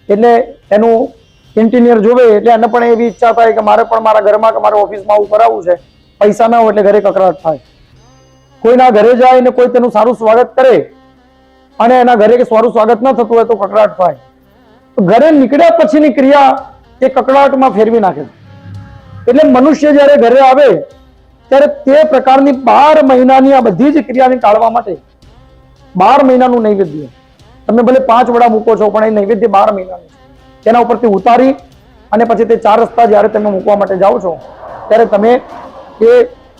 એટલે એનું ઇન્ટિનિયર જોવે એટલે એને પણ એવી ઈચ્છા થાય કે મારે પણ મારા ઘરમાં કે મારા ઓફિસમાં આવું કરાવવું છે. પૈસા ના હોય એટલે ઘરે કકળાટ થાય. કોઈના ઘરે જાય ને કોઈ તેનું સારું સ્વાગત કરે અને એના ઘરે કે સારું સ્વાગત ન થતું હોય તો કકળાટ થાય. તો ઘરે નીકળ્યા પછીની ક્રિયા એ કકળાટમાં ફેરવી નાખે છે. એટલે મનુષ્ય જ્યારે ઘરે આવે ત્યારે તે પ્રકારની 12 મહિનાની આ બધી જ ક્રિયાને ટાળવા માટે 12 મહિનાનું નૈવેદ્ય, તમે ભલે 5 વડા મૂકો છો પણ એ નૈવેદ્ય 12 મહિનાનું છે. તેના ઉપરથી ઉતારી અને પછી તે ચાર રસ્તા જ્યારે તમે મૂકવા માટે જાઓ છો ત્યારે તમે એ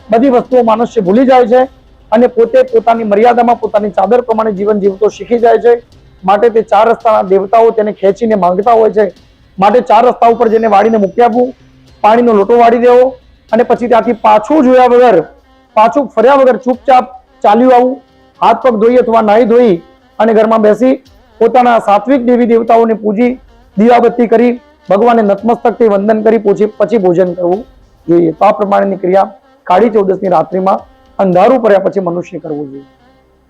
બધી વસ્તુઓ મનુષ્ય ભૂલી જાય છે અને પોતે પોતાની મર્યાદામાં પોતાની ચાદર પ્રમાણે જીવન જીવતો શીખી જાય છે. માટે તે ચાર રસ્તાના દેવતાઓ તેને ખેંચીને માંગતા હોય છે. માટે ચાર રસ્તા ઉપર જેને વાળીને મૂકી આપવું, પાણીનો લોટો વાળી દેવો અને પછી ત્યાંથી પાછું જોયા વગર, પાછું ફર્યા વગર ચૂપચાપ ચાલ્યું આવવું, હાથ પગ ધોઈ અથવા નાહી ધોઈ અને ઘરમાં બેસી પોતાના સાત્વિક દેવી દેવતાઓને પૂજી દીવાબત્તી કરી ભગવાનને નતમસ્તકથી વંદન કરી પછી ભોજન કરવું જોઈએ. તો આ પ્રમાણેની ક્રિયા કાળી ચૌદસની રાત્રિમાં અંધારું પડ્યા પછી મનુષ્ય કરવું જોઈએ.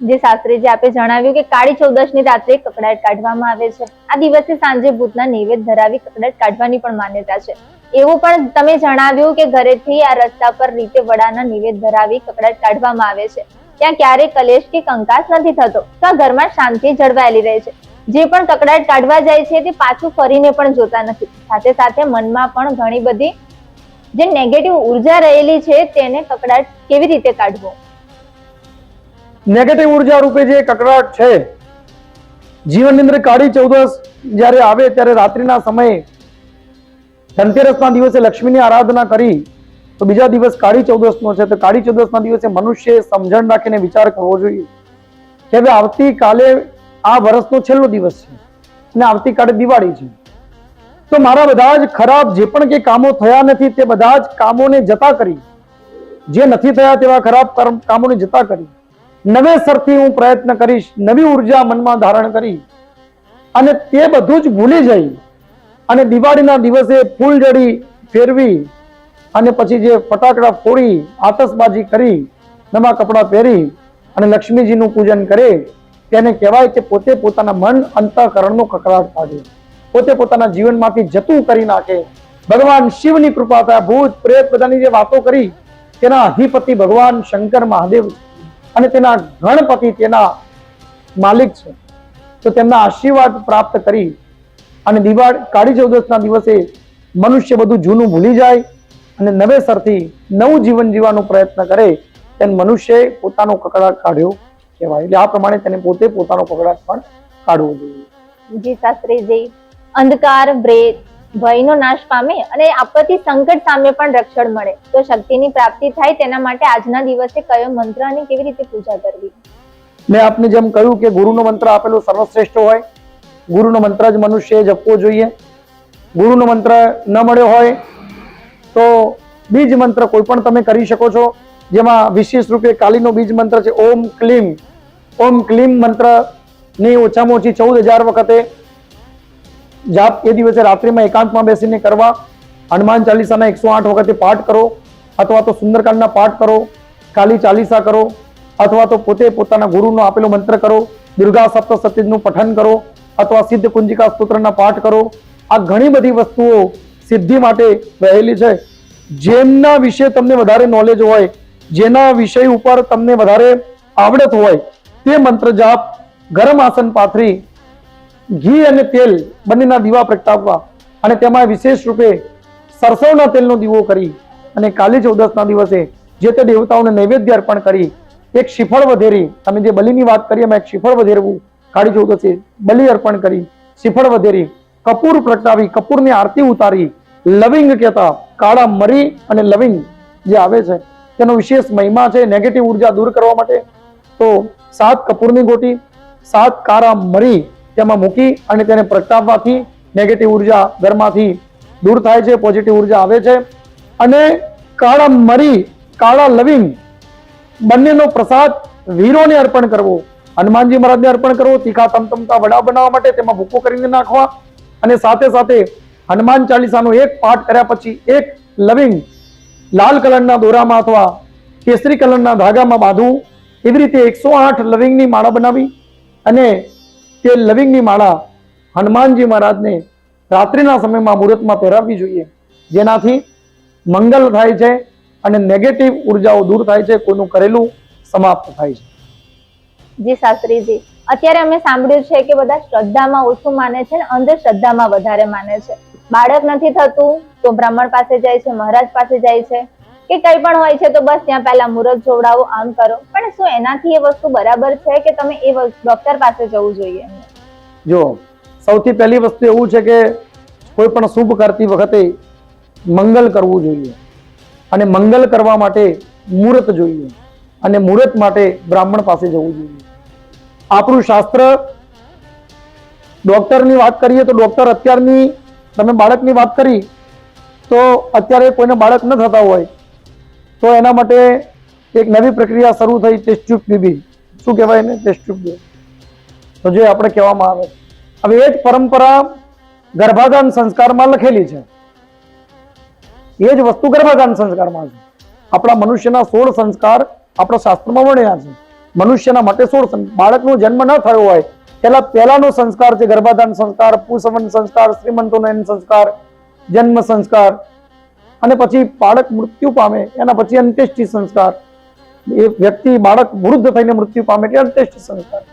જે શાસ્ત્રીજી આપે જણાવ્યું કે કાળી ચૌદશની રાત્રે કકળાટ કાઢવામાં આવે છે. આ દિવસે સાંજે ભૂતના નૈવેદ્ય ધરાવી કકળાટ કાઢવાની પણ માન્યતા છે. એવું પણ તમે જણાવ્યું કે ઘરેથી આ રસ્તા પર રીતે વડાના નૈવેદ્ય ધરાવી કકળાટ કાઢવામાં આવે છે. ત્યાં ક્યારેય કલેશ કે કંકાસ નથી થતો, તો આ ઘરમાં શાંતિ જળવાયેલી રહે છે. જે પણ કકળાટ કાઢવા જાય છે તે પાછું ફરીને પણ જોતા નથી. સાથે સાથે મનમાં પણ ઘણી બધી જે નેગેટિવ ઉર્જા રહેલી છે તેને કકળાટ કેવી રીતે કાઢવો? નેગેટિવ ઉર્જા રૂપે જે કકળાટ છે, જીવનની અંદર કાળી ચૌદસ જ્યારે આવે ત્યારે રાત્રિના સમયે ધનતેરસના દિવસે લક્ષ્મીની આરાધના કરી તો બીજા દિવસ કાળી ચૌદસનો છે. તો કાળી ચૌદસના દિવસે મનુષ્ય સમજણ રાખીને વિચાર કરવો જોઈએ કે હવે આવતીકાલે આ વર્ષનો છેલ્લો દિવસ છે અને આવતીકાલે દિવાળી છે. તો મારા બધા જ ખરાબ જે પણ કે કામો થયા નથી તે બધા જ કામોને જતા કરી, જે નથી થયા તેવા ખરાબ કામોને જતા કરી નવેસરથી હું પ્રયત્ન કરીશ, નવી ઉર્જા મનમાં ધારણ કરી અને તે બધું જ ભૂલી જઈ અને દિવાળીના દિવસે ફૂલઝડી ફેરવી અને પછી જે ફટાકડા ફોડી આતશબાજી કરી નવા કપડાં પહેરી અને લક્ષ્મીજીનું પૂજન કરે તેને કહેવાય કે પોતે પોતાના મન અંતઃકરણનો કકળાટ કાઢે, પોતે પોતાના જીવનમાંથી જતું કરી નાખે. ભગવાન શિવની કૃપા થાય. ભૂત પ્રેત બધાની જે વાતો કરી તેના અધિપતિ ભગવાન શંકર મહાદેવ અને તેના ગણપતિ તેના માલિક છે. તો તેમના આશીર્વાદ પ્રાપ્ત કરી અને કાળી ચૌદસના દિવસે મનુષ્ય બધું જૂનું ભૂલી જાય અને નવેસરથી નવું જીવન જીવવાનો પ્રયત્ન કરે તેને મનુષ્યએ પોતાનો કકળાટ કાઢ્યો કહેવાય. એટલે આ પ્રમાણે તેને પોતે પોતાનો કકળાટ પણ કાઢવો જોઈએ. જી શાસ્ત્રીજી, અંધકાર, ભયનો નાશ પામે અને આપત્તિ સંકટ સામે પણ રક્ષણ મળે તો શક્તિની પ્રાપ્તિ થાય તેના માટે આજના દિવસે કયો મંત્ર અને કેવી રીતે પૂજા કરવી? મેં આપને જેમ કહ્યું કે ગુરુનો મંત્ર આપેલો સર્વશ્રેષ્ઠ હોય, ગુરુનો મંત્ર જ મનુષ્યએ જપવો જોઈએ. ગુરુનો મંત્ર ન મળ્યો હોય તો બીજ મંત્ર કોઈ પણ તમે કરી શકો છો, જેમાં વિશેષ રૂપે કાલીનો બીજ મંત્ર છે ઓમ ક્લીમ. ઓમ ક્લીમ મંત્રની ઓછામાં ઓછી 14,000 વખતે જાપ એ દિવસે રાત્રિમાં એકાંતમાં બેસીને કરવા. હનુમાન ચાલીસાના 108 વખતે પાઠ કરો અથવા તો સુંદરકાંડના પાઠ કરો, કાલી ચાલીસા કરો અથવા તો પોતે પોતાના ગુરુનો આપેલો મંત્ર કરો, દુર્ગા સપ્તશતીનું પઠન કરો અથવા સિદ્ધ કુંજિકા સ્તોત્રના પાઠ કરો. આ ઘણી બધી વસ્તુઓ સિદ્ધિ માટે રહેલી છે. જેમના વિશે તમને વધારે નોલેજ હોય, જેના વિષય ઉપર તમને વધારે આવડત હોય તે મંત્ર જાપ ગરમ આસન પાથરી ઘી અને તેલ બંનેના દીવા પ્રગટાવવા અને તેમાં વિશેષ રૂપે સરસવના તેલનો દીવો કરી અને કાલી ચૌદસના દિવસે જે તે દેવતાઓને નૈવેદ્ય અર્પણ કરી એક શ્રીફળ વધેરી, તમે જે બલિની વાત કરી એમાં એક શ્રીફળ વધેરવું, કાળી ચૌદસે બલિ અર્પણ કરી શ્રીફળ વધેરી, કપૂર પ્રગટાવી, કપૂરની આરતી ઉતારી, લવિંગ કહેતા કાળા મરી અને લવિંગ જે આવે છે તેનો વિશેષ મહિમા છે નેગેટિવ ઉર્જા દૂર કરવા માટે. તો 7 કપૂરની ગોટી 7 કાળા મરી તેમાં મૂકી અને તેને પ્રગટાવવાથી નેગેટિવ ઉર્જા ઘરમાંથી દૂર થાય છે, પોઝિટિવ ઉર્જા આવે છે. અને કાળા મરી કાળા લવિંગ બંનેનો પ્રસાદ વીરોને અર્પણ કરવો, હનુમાનજી મહારાજને અર્પણ કરવો, તીખા તમતમતા વડા બનાવવા માટે તેમાં ભૂકો કરીને નાખવા અને સાથે સાથે હનુમાન ચાલીસાનો એક પાઠ કર્યા પછી એક લવિંગ લાલ કલરના દોરામાં અથવા કેસરી કલરના ધાગામાં બાંધવું. એવી રીતે 108 લવિંગની માળા બનાવી અને તે લવિંગની માળા હનુમાનજી મહારાજને રાત્રિના સમયમાં મુહૂર્તમાં પહેરાવવી જોઈએ, જેનાથી મંગલ થાય છે અને નેગેટિવ ઉર્જાઓ દૂર થાય છે, કોઈનું કરેલું સમાપ્ત થાય છે. જી શાસ્ત્રીજી, અત્યારે અમે સાંભળ્યું છે કે બધા શ્રદ્ધામાં ઓછું માને છે ને અંધશ્રદ્ધામાં વધારે માને છે. બાળક નથી થતું તો બ્રાહ્મણ પાસે જાય છે, મહારાજ પાસે જાય છે, કે કઈ પણ હોય છે તો બસ ત્યાં પહેલા મુહૂર્ત જોવડાવો, આમ કરો. પણ શું એનાથી એ વસ્તુ બરાબર છે કે તમે એ ડોક્ટર પાસે જવું જોઈએ? જો સૌથી પહેલી વસ્તુ એવું છે કે કોઈ પણ શુભ કરતી વખતે મંગલ કરવું જોઈએ અને મંગલ કરવા માટે મુહૂર્ત જોઈએ અને મુહૂર્ત માટે બ્રાહ્મણ પાસે જવું જોઈએ. આપણું શાસ્ત્ર ડોક્ટરની વાત કરીએ તો ડોક્ટર અત્યારની, તમે બાળકની વાત કરી તો અત્યારે કોઈને બાળક ન થતા હોય તો એના માટે એક નવી પ્રક્રિયા શરૂ થઈ, ટેસ્ટ ટ્યુબ બેબી. શું કહેવાય એને? Test tube baby. તો જે આપણે કહેવામાં આવે, હવે એ જ પરંપરા ગર્ભાધાન સંસ્કારમાં લખેલી છે. એ જ વસ્તુ ગર્ભાધાન સંસ્કારમાં છે. આપણા મનુષ્યના 16 સંસ્કાર આપણા શાસ્ત્રમાં વર્ણ્યા છે. મનુષ્યના માટે 16 બાળકનો જન્મ ન થયો હોય પહેલાનો સંસ્કાર છે ગર્ભાધાન સંસ્કાર, પુંસવન સંસ્કાર, શ્રીમંતોનયન સંસ્કાર, જન્મ સંસ્કાર, અને પછી બાળક મૃત્યુ પામે એના પછી અંત્યેષ્ટિ સંસ્કાર. એ વ્યક્તિ બાળક વૃદ્ધ થઈને મૃત્યુ પામે એટલે અંત્યેષ્ટિ સંસ્કાર.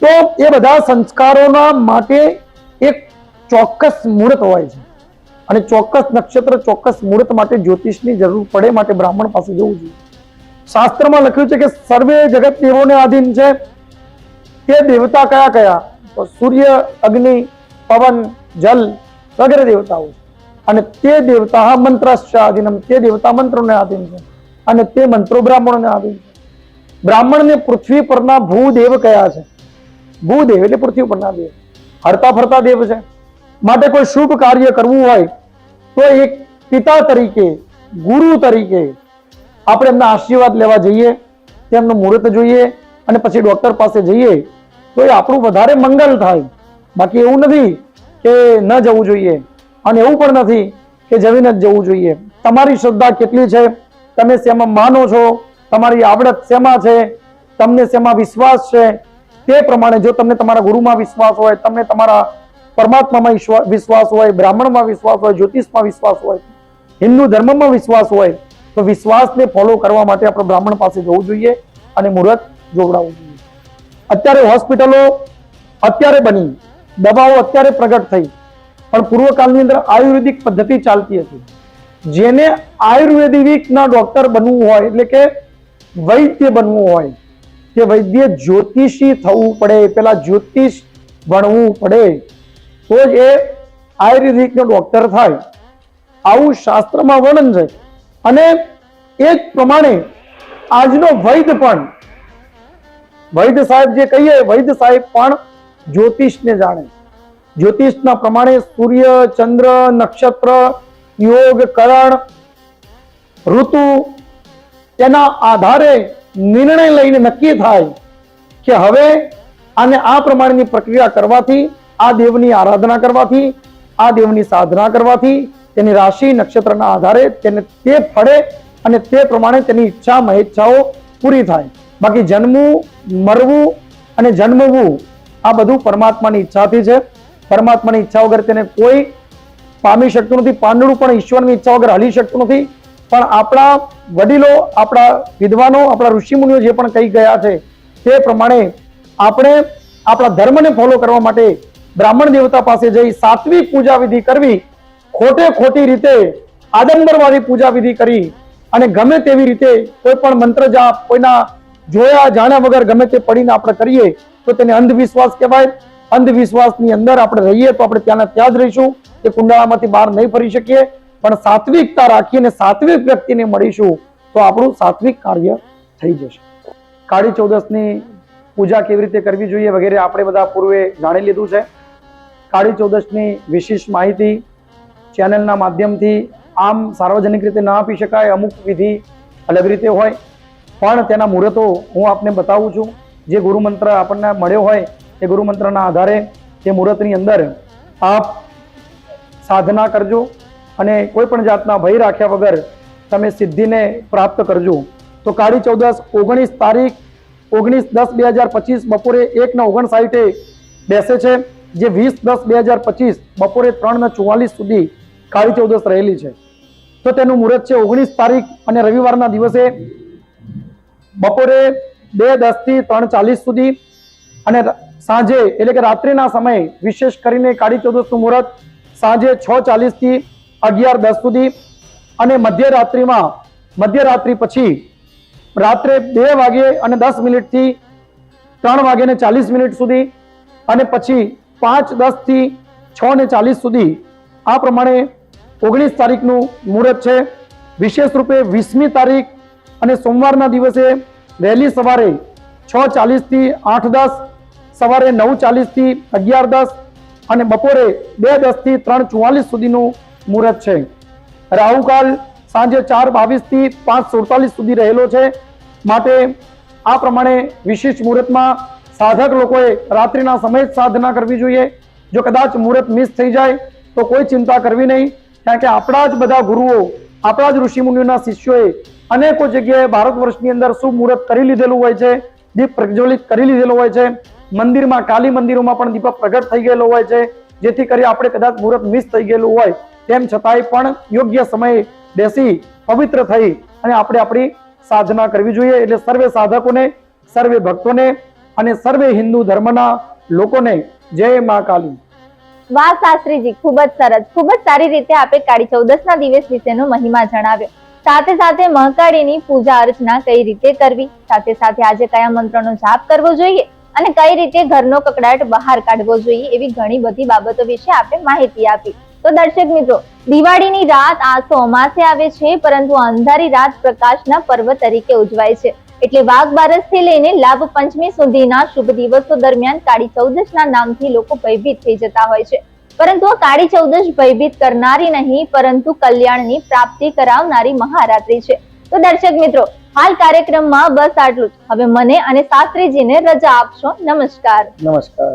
તો એ બધા સંસ્કારોના માટે એક ચોક્કસ મુહૂર્ત હોય છે અને ચોક્કસ નક્ષત્ર, ચોક્કસ મુહૂર્ત માટે જ્યોતિષની જરૂર પડે માટે બ્રાહ્મણ પાસે જવું જોઈએ. શાસ્ત્રમાં લખ્યું છે કે સર્વે જગત દેવોને આધીન છે. તે દેવતા કયા કયા? તો સૂર્ય, અગ્નિ, પવન, જલ વગેરે દેવતાઓ. અને તે દેવતા મંત્રશ્ચ આધીનમ, તે દેવતા મંત્રોને આધીન છે અને તે મંત્રો બ્રાહ્મણોને આધીન છે. બ્રાહ્મણને પૃથ્વી પરના ભૂદેવ કયા છે? ભૂદેવ એટલે પૃથ્વી પરના દેવ, હરતા ફરતા દેવ છે. માટે કોઈ શુભ કાર્ય કરવું હોય તો એક પિતા તરીકે, ગુરુ તરીકે આપણે એમના આશીર્વાદ લેવા જઈએ, તેમનું મુહૂર્ત જોઈએ અને પછી ડોક્ટર પાસે જઈએ તો એ આપણું વધારે મંગલ થાય. બાકી એવું નથી કે ન જવું જોઈએ અને એવું પણ નથી કે જવીને જ જવું જોઈએ. તમારી શ્રદ્ધા કેટલી છે, તમે શેમાં માનો છો, તમારી આવડત શેમાં છે, તમને શેમાં વિશ્વાસ છે, તે પ્રમાણે જો તમને તમારા ગુરુમાં વિશ્વાસ હોય, તમને તમારા પરમાત્મામાં વિશ્વાસ હોય, બ્રાહ્મણમાં વિશ્વાસ હોય, જ્યોતિષમાં વિશ્વાસ હોય, હિન્દુ ધર્મમાં વિશ્વાસ હોય તો વિશ્વાસને ફોલો કરવા માટે આપણે બ્રાહ્મણ પાસે જવું જોઈએ અને મુહૂર્ત જોવડાવવું જોઈએ. અત્યારે હોસ્પિટલો અત્યારે બની, દવાઓ અત્યારે પ્રગટ થઈ, પણ પૂર્વકાળની અંદર આયુર્વેદિક પદ્ધતિ ચાલતી હતી. જેને આયુર્વેદિકના ડોક્ટર બનવું હોય એટલે કે વૈદ્ય બનવું હોય તે વૈદ્ય જ્યોતિષી થવું પડે, પેલા જ્યોતિષ ભણવું પડે તો જ એ આયુર્વેદિકનો ડોક્ટર થાય. આવું શાસ્ત્રમાં વર્ણન છે અને એ જ પ્રમાણે આજનો વૈદ્ય પણ, વૈદ્ય સાહેબ જે કહીએ, વૈદ્ય સાહેબ પણ જ્યોતિષને જાણે. જ્યોતિષના પ્રમાણે સૂર્ય, ચંદ્ર, નક્ષત્ર, યોગ, કરણ, ઋતુ તેના આધારે નિર્ણય લઈને નક્કી થાય કે હવે આને આ પ્રમાણેની પ્રક્રિયા કરવાથી, આ દેવની આરાધના કરવાથી, આ દેવની સાધના કરવાથી તેની રાશિ નક્ષત્રના આધારે તેને તે ફળે અને તે પ્રમાણે તેની ઈચ્છા મહેચ્છાઓ પૂરી થાય. બાકી જન્મવું, મરવું અને જન્મવું આ બધું પરમાત્માની ઈચ્છાથી છે. પરમાત્માની ઈચ્છા વગર તેને કોઈ પામી શકતું નથી. પાંદડું પણ ઈશ્વરની ઈચ્છા વગર હલી શકતું નથી. પણ આપણા વડીલો, આપણા વિદ્વાનો, આપણા ઋષિમુનિઓ જે પણ કહી ગયા છે તે પ્રમાણે આપણે આપણા ધર્મને ફોલો કરવા માટે બ્રાહ્મણ દેવતા પાસે જઈ સાત્વિક પૂજા વિધિ કરવી, ખોટી રીતે આડંબરવાળી પૂજા વિધિ કરી અને ગમે તેવી રીતે કોઈ પણ મંત્ર જાપ કોઈના જોયા જાણ્યા વગર ગમે તે પડીને આપણે કરીએ તો તેને અંધવિશ્વાસ કહેવાય. અંધવિશ્વાસની અંદર આપણે રહીએ તો આપણે ત્યાંના ત્યાં જ રહીશું, એ કુંડાળામાંથી બહાર નહીં ફરી શકીએ. પણ સાત્વિકતા રાખીને સાત્વિક વ્યક્તિને મળીશું તો આપણું સાત્વિક કાર્ય થઈ જશે. કાળી ચૌદસની પૂજા કેવી રીતે કરવી જોઈએ વગેરે આપણે બધા પૂર્વે જાણી લીધું છે. કાળી ચૌદસની વિશેષ માહિતી ચેનલના માધ્યમથી આમ સાર્વજનિક રીતે ના આપી શકાય, અમુક વિધિ અલગ રીતે હોય, પણ તેના મુહૂર્તો હું આપને બતાવું છું. જે ગુરુમંત્ર આપણને મળ્યો હોય એ ગુરુમંત્રના આધારે તે મુહૂર્તની અંદર આપ સાધના કરજો અને કોઈ પણ જાતના ભય રાખ્યા વગર તમે સિદ્ધિને પ્રાપ્ત કરજો. તો કાળી ચૌદસ 19 તારીખ 19/10/2025 બપોરે 1:59 બેસે છે, જે 20/10/2025 બપોરે 3:44 સુધી કાળી ચૌદસ રહેલી છે. તો તેનું મુહૂર્ત છે 19 તારીખ અને રવિવારના દિવસે બપોરે 2:10 થી 3:40 સુધી અને સાંજે એટલે કે રાત્રિના સમયે વિશેષ કરીને કાળી ચૌદસનું મુહૂર્ત સાંજે 6:40 થી 11:10 સુધી અને મધ્યરાત્રિ પછી રાત્રે 2:10 થી 3:40 સુધી અને પછી 5:10 થી 6:40 સુધી આ પ્રમાણે 19 તારીખનું મુહૂર્ત છે. વિશેષ રૂપે 20મી તારીખ અને સોમવારના દિવસે વહેલી સવારે 6:40 થી 8:10, સવારે 9:40 થી 11:10 અને બપોરે 2:10 થી 3:44 સુધીનું મુહૂર્ત છે. રાહુકાળ સાંજે 4:22 થી 5:47 સુધી રહેલો છે. માટે આ પ્રમાણે વિશિષ્ટ મુહૂર્તમાં સાધક લોકોએ રાત્રિના સમયે જ સાધના કરવી જોઈએ. જો કદાચ મુહૂર્ત મિસ થઈ જાય તો કોઈ ચિંતા કરવી નહીં, કારણ કે આપણા જ બધા ગુરુઓ, આપણા જ ઋષિમુનિઓના શિષ્યોએ અનેકો જગ્યાએ ભારત વર્ષની અંદર શુભ મુહૂર્ત કરી લીધેલું હોય છે, દીપ પ્રજ્વલિત કરી લીધેલો હોય છે, મંદિરમાં કાલી મંદિરોમાં પણ દીપક પ્રગટ થઈ ગયેલો હોય છે, જેથી કરી આપણે કદાચ મુહૂર્ત મિસ થઈ ગયેલું હોય તેમ છતાંય પણ યોગ્ય સમયે બેસી પવિત્ર થઈ અને આપણે આપણી સાધના કરવી જોઈએ. એટલે સર્વે સાધકોને, સર્વે ભક્તોને અને સર્વે હિન્દુ ધર્મના લોકોને જય મા કાલી. વાહ શાસ્ત્રીજી, ખૂબ જ સરસ, ખૂબ જ સારી રીતે આપે કાળી ચૌદસના દિવસ વિશેનો મહિમા જણાવ્યો. સાથે સાથે મહાકાળીની પૂજા અર્ચના કઈ રીતે કરવી, સાથે સાથે આજે કયા મંત્રનો જાપ કરવો જોઈએ અને કઈ રીતે ઘરનો કકડાટ બહાર કાઢવો જોઈએ, એવી ઘણી બધી બાબતો વિશે આપે માહિતી આપી. તો દર્શક મિત્રો, દિવાળીની રાત આસો અમાસે આવે છે, પરંતુ અંધારી રાત પ્રકાશના પર્વ તરીકે ઉજવાય છે. એટલે વાઘ બારસ થી લઈને લાભ પંચમી સુધીના શુભ દિવસો દરમિયાન કાળી ચૌદસના નામથી લોકો ભયભીત થઈ જતા હોય છે. પરંતુ આ કાળી ચૌદશ ભયભીત કરનારી નહીં, પરંતુ કલ્યાણની પ્રાપ્તિ કરાવનારી મહારાત્રી છે. તો દર્શક મિત્રો, હાલ કાર્યક્રમમાં બસ આટલું જ. હવે મને અને શાસ્ત્રીજીને રજા આપશો. નમસ્કાર. નમસ્કાર.